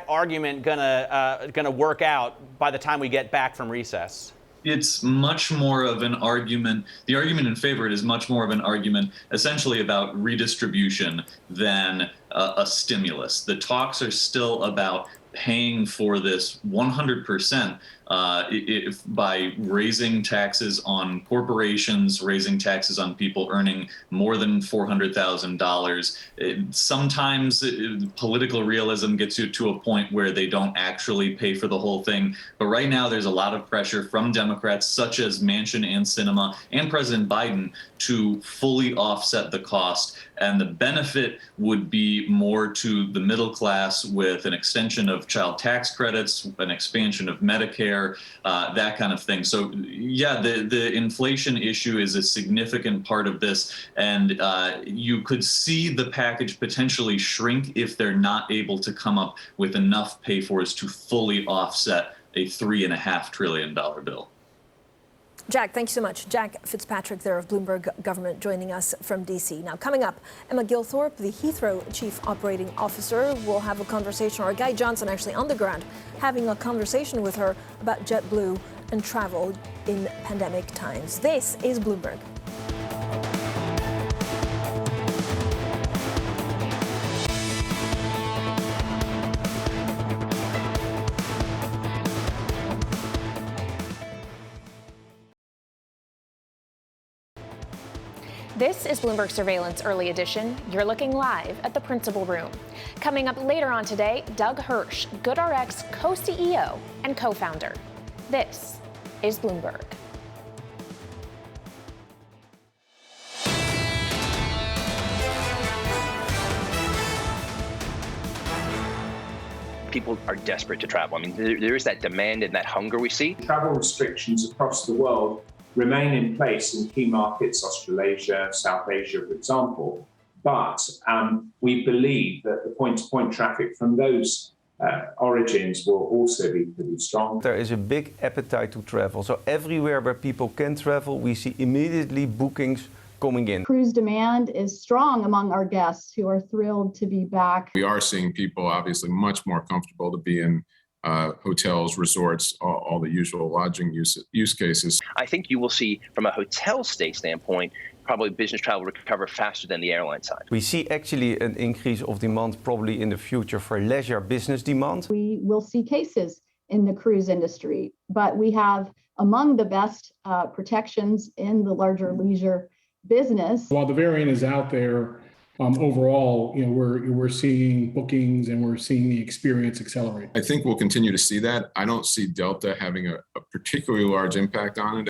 [SPEAKER 22] argument gonna work out by the time we get back from recess?
[SPEAKER 6] It's much more of an argument. The argument in favor is much more of an argument essentially about redistribution than a stimulus. The talks are still about paying for this 100% by raising taxes on corporations, raising taxes on people earning more than $400,000. Sometimes political realism gets you to a point where they don't actually pay for the whole thing. But right now there's a lot of pressure from Democrats such as Manchin and Sinema and President Biden to fully offset the cost. And the benefit would be more to the middle class with an extension of child tax credits, an expansion of Medicare, that kind of thing. So, yeah, the inflation issue is a significant part of this. And you could see the package potentially shrink if they're not able to come up with enough pay-fors to fully offset a $3.5 trillion bill.
[SPEAKER 5] Jack, thank you so much. Jack Fitzpatrick there of Bloomberg Government joining us from D.C. Now, coming up, Emma Gilthorpe, the Heathrow Chief Operating Officer, will have a conversation, or Guy Johnson actually on the ground, having a conversation with her about JetBlue and travel in pandemic times. This is Bloomberg.
[SPEAKER 21] This is Bloomberg Surveillance Early Edition. You're looking live at the principal room. Coming up later on today, Doug Hirsch, GoodRx co-CEO and co-founder. This is Bloomberg.
[SPEAKER 8] People are desperate to travel. I mean, there is that demand and that hunger we see.
[SPEAKER 9] Travel restrictions across the world remain in place in key markets, Australasia, South Asia, for example. But we believe that the point-to-point traffic from those origins will also be pretty strong.
[SPEAKER 23] There is a big appetite to travel. So everywhere where people can travel, we see immediately bookings coming in.
[SPEAKER 24] Cruise demand is strong among our guests who are thrilled to be back.
[SPEAKER 25] We are seeing people obviously much more comfortable to be in hotels, resorts, all the usual lodging use cases.
[SPEAKER 8] I think you will see, from a hotel stay standpoint, probably business travel recover faster than the airline side.
[SPEAKER 23] We see actually an increase of demand probably in the future for leisure business demand.
[SPEAKER 24] We will see cases in the cruise industry, but we have among the best protections in the larger leisure business.
[SPEAKER 26] While the variant is out there, overall, we're seeing bookings and we're seeing the experience accelerate.
[SPEAKER 25] I think we'll continue to see that. I don't see Delta having a particularly large impact on it.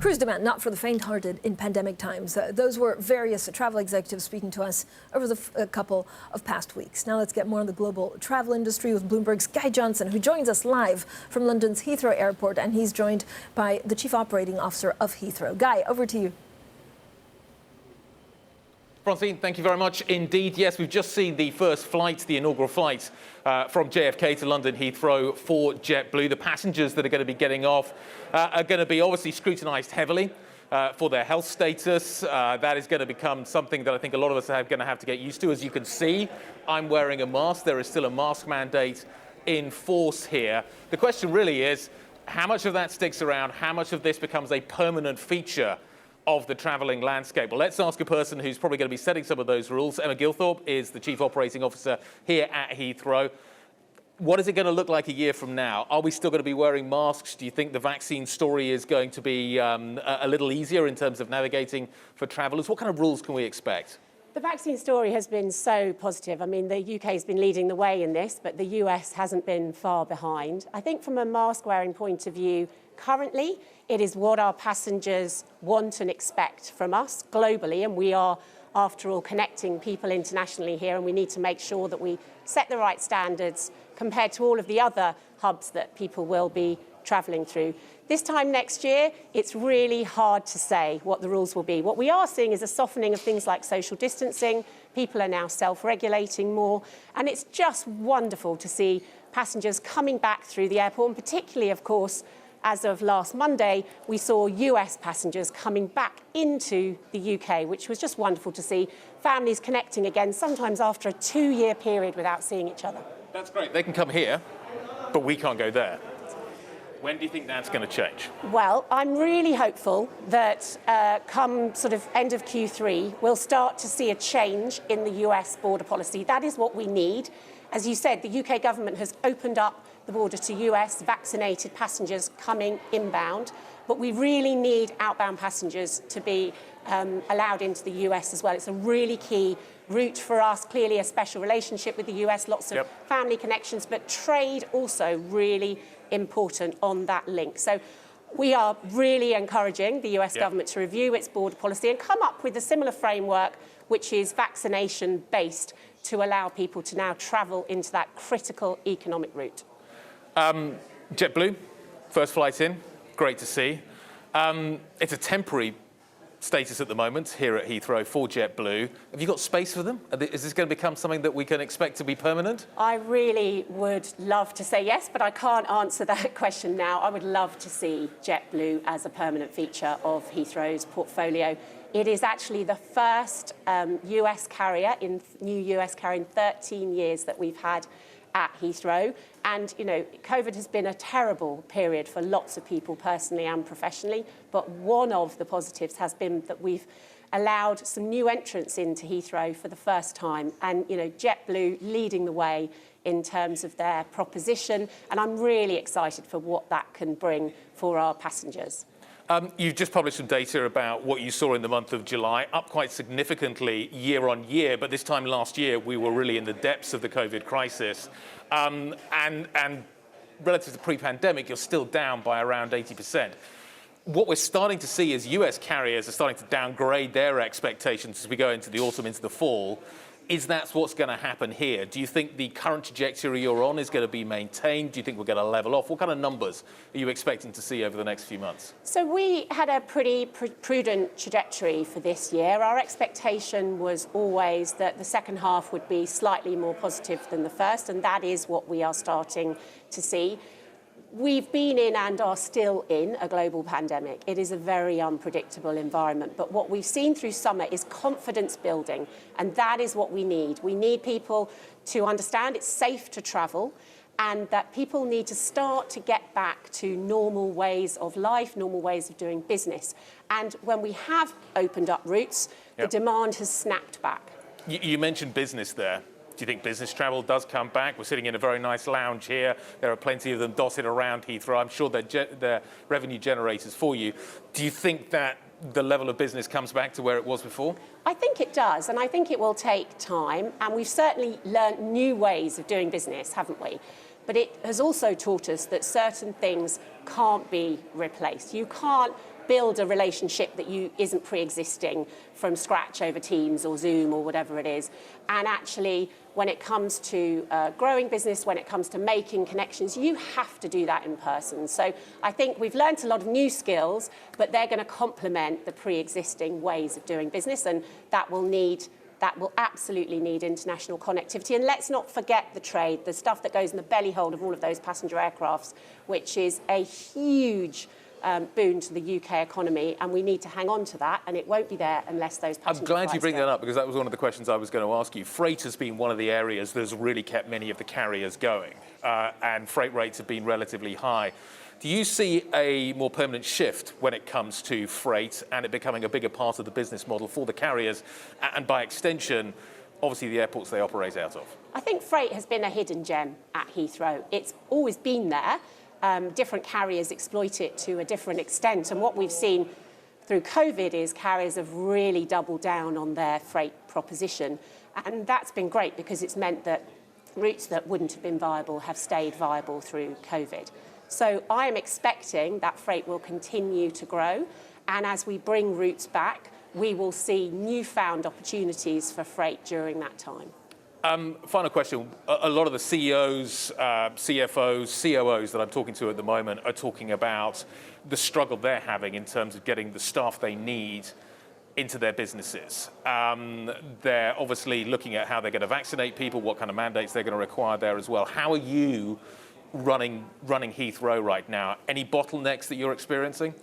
[SPEAKER 5] Cruise demand, not for the faint-hearted in pandemic times. Those were various travel executives speaking to us over a couple of past weeks. Now let's get more on the global travel industry with Bloomberg's Guy Johnson, who joins us live from London's Heathrow Airport, and he's joined by the Chief Operating Officer of Heathrow. Guy, over to you.
[SPEAKER 2] Francine, thank you very much indeed. Yes, we've just seen the first flight, the inaugural flight from JFK to London Heathrow for JetBlue. The passengers that are going to be getting off are going to be obviously scrutinised heavily for their health status. That is going to become something that I think a lot of us are going to have to get used to. As you can see, I'm wearing a mask. There is still a mask mandate in force here. The question really is, how much of that sticks around? How much of this becomes a permanent feature of the travelling landscape? Well, let's ask a person who's probably going to be setting some of those rules. Emma Gilthorpe is the Chief Operating Officer here at Heathrow. What is it going to look like a year from now? Are we still going to be wearing masks? Do you think the vaccine story is going to be a little easier in terms of navigating for travellers? What kind of rules can we expect?
[SPEAKER 27] The vaccine story has been so positive. I mean, the UK has been leading the way in this, but the US hasn't been far behind. I think from a mask-wearing point of view, currently, it is what our passengers want and expect from us globally, and we are, after all, connecting people internationally here, and we need to make sure that we set the right standards compared to all of the other hubs that people will be travelling through. This time next year, it's really hard to say what the rules will be. What we are seeing is a softening of things like social distancing. People are now self-regulating more, and it's just wonderful to see passengers coming back through the airport, and particularly, of course, as of last Monday, we saw US passengers coming back into the UK, which was just wonderful to see. Families connecting again, sometimes after a 2-year period without seeing each other.
[SPEAKER 2] That's great. They can come here, but we can't go there. When do you think that's going to change?
[SPEAKER 27] Well, I'm really hopeful that come sort of end of Q3, we'll start to see a change in the US border policy. That is what we need. As you said, the UK government has opened up the border to US vaccinated passengers coming inbound, but we really need outbound passengers to be allowed into the US as well. It's a really key route for us, clearly a special relationship with the US, lots of family connections, but trade also really important on that link. So we are really encouraging the US government to review its border policy and come up with a similar framework which is vaccination-based to allow people to now travel into that critical economic route.
[SPEAKER 2] JetBlue, first flight in, great to see. It's a temporary status at the moment here at Heathrow for JetBlue. Have you got space for them? Is this going to become something that we can expect to be permanent?
[SPEAKER 27] I really would love to say yes, but I can't answer that question now. I would love to see JetBlue as a permanent feature of Heathrow's portfolio. It is actually the first new US carrier in 13 years that we've had at Heathrow. And, you know, COVID has been a terrible period for lots of people personally and professionally. But one of the positives has been that we've allowed some new entrants into Heathrow for the first time. And, you know, JetBlue leading the way in terms of their proposition. And I'm really excited for what that can bring for our passengers.
[SPEAKER 2] You've just published some data about what you saw in the month of July, up quite significantly year on year, but this time last year we were really in the depths of the COVID crisis. And relative to pre-pandemic, you're still down by around 80%. What we're starting to see is US carriers are starting to downgrade their expectations as we go into the autumn, into the fall. Is that what's going to happen here? Do you think the current trajectory you're on is going to be maintained? Do you think we're going to level off? What kind of numbers are you expecting to see over the next few months?
[SPEAKER 27] So we had a pretty prudent trajectory for this year. Our expectation was always that the second half would be slightly more positive than the first, and that is what we are starting to see. We've been in and are still in a global pandemic. It is a very unpredictable environment. But what we've seen through summer is confidence building, and that is what we need. We need people to understand it's safe to travel, and that people need to start to get back to normal ways of life, normal ways of doing business. And when we have opened up routes, the demand has snapped back.
[SPEAKER 2] You mentioned business there. Do you think business travel does come back? We're sitting in a very nice lounge here. There are plenty of them dotted around Heathrow. I'm sure they're revenue generators for you. Do you think that the level of business comes back to where it was before?
[SPEAKER 27] I think it does, and I think it will take time. And we've certainly learnt new ways of doing business, haven't we? But it has also taught us that certain things can't be replaced. You can't build a relationship that isn't pre-existing from scratch over Teams or Zoom or whatever it is. And actually, when it comes to growing business, when it comes to making connections, you have to do that in person. So I think we've learned a lot of new skills, but they're going to complement the pre-existing ways of doing business, and that will absolutely need international connectivity. And let's not forget the trade, the stuff that goes in the belly hold of all of those passenger aircrafts, which is a huge boon to the UK economy, and we need to hang on to that, and it won't be there unless those passenger
[SPEAKER 2] I'm glad you bring
[SPEAKER 27] go.
[SPEAKER 2] that up, because that was one of the questions I was going to ask you. Freight has been one of the areas that's really kept many of the carriers going, and freight rates have been relatively high. Do you see a more permanent shift when it comes to freight and it becoming a bigger part of the business model for the carriers, and by extension, obviously the airports they operate out of?
[SPEAKER 27] I think freight has been a hidden gem at Heathrow. It's always been there. Different carriers exploit it to a different extent. And what we've seen through COVID is carriers have really doubled down on their freight proposition. And that's been great because it's meant that routes that wouldn't have been viable have stayed viable through COVID. So I am expecting that freight will continue to grow. And as we bring routes back, we will see newfound opportunities for freight during that time.
[SPEAKER 2] Final question. A lot of the CEOs, CFOs, COOs that I'm talking to at the moment are talking about the struggle they're having in terms of getting the staff they need into their businesses. They're obviously looking at how they're going to vaccinate people, what kind of mandates they're going to require there as well. How are you running Heathrow right now? Any bottlenecks that you're experiencing?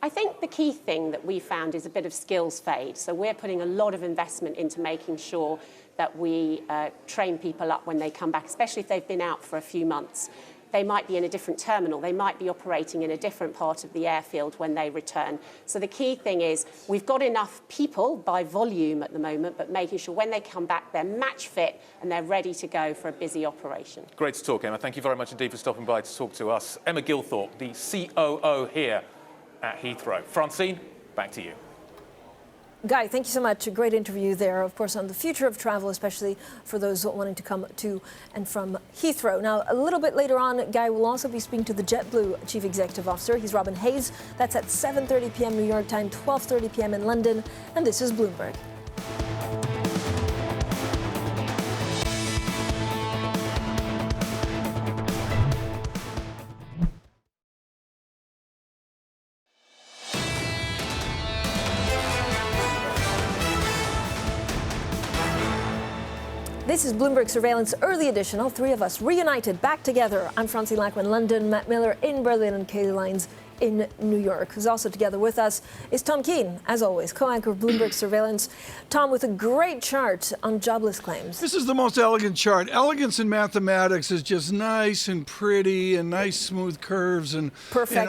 [SPEAKER 27] I think the key thing that we found is a bit of skills fade. So we're putting a lot of investment into making sure that we train people up when they come back, especially if they've been out for a few months. They might be in a different terminal. They might be operating in a different part of the airfield when they return. So the key thing is we've got enough people by volume at the moment, but making sure when they come back, they're match fit and they're ready to go for a busy operation.
[SPEAKER 2] Great to talk, Emma. Thank you very much indeed for stopping by to talk to us. Emma Gilthorpe, the COO here at Heathrow. Francine, back to you.
[SPEAKER 5] Guy, thank you so much. A great interview there, of course, on the future of travel, especially for those wanting to come to and from Heathrow. Now, a little bit later on, Guy will also be speaking to the JetBlue Chief Executive Officer. He's Robin Hayes. That's at 7:30 p.m. New York time, 12:30 p.m. in London. And this is Bloomberg. This is Bloomberg Surveillance Early Edition. All three of us reunited, back together. I'm Francine Lacqua in London, Matt Miller in Berlin, and Kailey Leinz in New York. Who's also together with us is Tom Keene, as always, co-anchor of Bloomberg Surveillance. Tom, with a great chart on jobless claims.
[SPEAKER 11] This is the most elegant chart. Elegance in mathematics is just nice and pretty and nice smooth curves and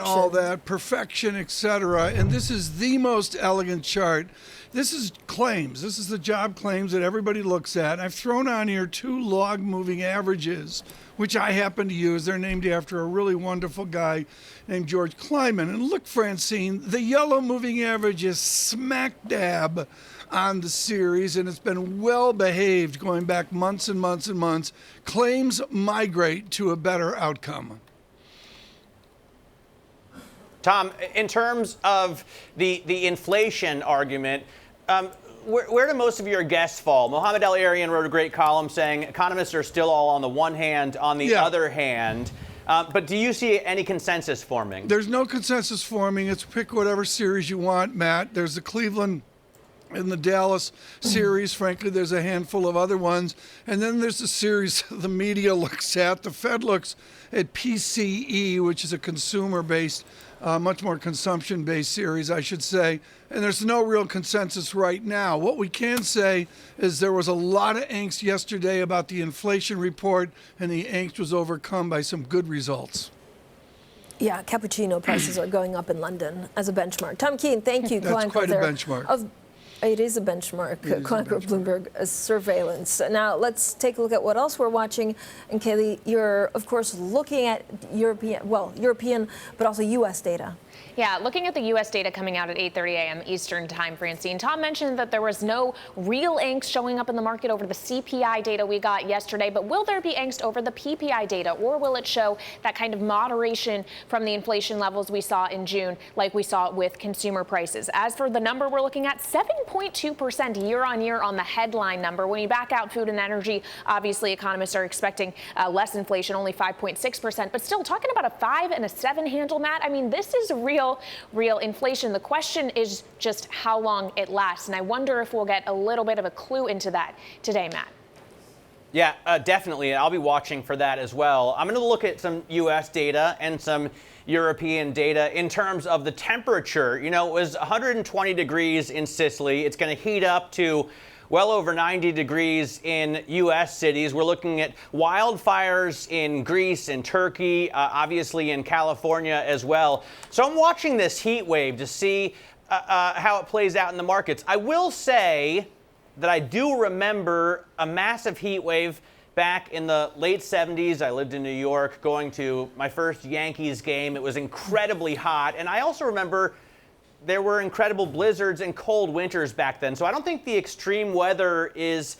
[SPEAKER 11] all that, perfection, etc. And this is the most elegant chart This is claims. This is the job claims that everybody looks at. I've thrown on here 2 log moving averages, which I happen to use. They're named after a really wonderful guy named George Kleiman. And look, Francine, the yellow moving average is smack dab on the series, and it's been well behaved going back months and months and months. Claims migrate to a better outcome.
[SPEAKER 22] Tom, in terms of the inflation argument, where do most of your guests fall? Mohammed El-Arian wrote a great column saying economists are still all on the one hand, on the other hand. But do you see any consensus forming?
[SPEAKER 11] There's no consensus forming. It's pick whatever series you want, Matt. There's the Cleveland and the Dallas series. Frankly, there's a handful of other ones. And then there's the series the media looks at. The Fed looks at PCE, which is a consumer-based, much more consumption-based series, I should say. And there's no real consensus right now. What we can say is there was a lot of angst yesterday about the inflation report, and the angst was overcome by some good results.
[SPEAKER 5] Yeah, cappuccino prices are going up in London as a benchmark. Tom Keene, thank you.
[SPEAKER 11] That's quite a benchmark.
[SPEAKER 5] It is a benchmark, Bloomberg Surveillance. Now, let's take a look at what else we're watching. And Kailey, you're, of course, looking at European, but also U.S. data.
[SPEAKER 21] Yeah, looking at the U.S. data coming out at 8:30 a.m. Eastern time, Francine. Tom mentioned that there was no real angst showing up in the market over the CPI data we got yesterday, but will there be angst over the PPI data, or will it show that kind of moderation from the inflation levels we saw in June, like we saw with consumer prices? As for the number we're looking at, 7.2% year on year on the headline number. When you back out food and energy, obviously economists are expecting less inflation, only 5.6%, but still talking about a 5 and a 7 handle, Matt. I mean, this is real inflation. The question is just how long it lasts. And I wonder if we'll get a little bit of a clue into that today, Matt.
[SPEAKER 22] Yeah, definitely. I'll be watching for that as well. I'm going to look at some U.S. data and some European data in terms of the temperature. You know, it was 120 degrees in Sicily. It's going to heat up to well over 90 degrees in U.S. cities. We're looking at wildfires in Greece and Turkey, obviously in California as well. So I'm watching this heat wave to see how it plays out in the markets. I will say that I do remember a massive heat wave back in the late 70s. I lived in New York going to my first Yankees game. It was incredibly hot. And I also remember there were incredible blizzards and cold winters back then. So I don't think the extreme weather is,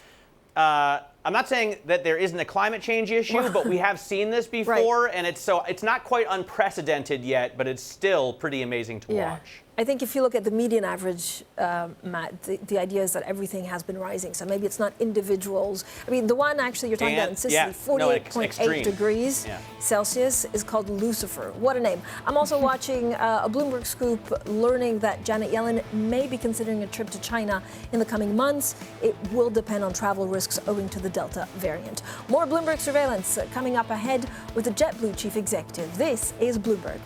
[SPEAKER 22] I'm not saying that there isn't a climate change issue, but we have seen this before, and it's not quite unprecedented yet, but it's still pretty amazing to watch.
[SPEAKER 5] I think if you look at the median average, Matt, the idea is that everything has been rising. So maybe it's not individuals. I mean, the one actually you're talking about in Sicily, 48.8 degrees Celsius, is called Lucifer. What a name. I'm also watching a Bloomberg scoop learning that Janet Yellen may be considering a trip to China in the coming months. It will depend on travel risks owing to the Delta variant. More Bloomberg surveillance coming up ahead with the JetBlue chief executive. This is Bloomberg.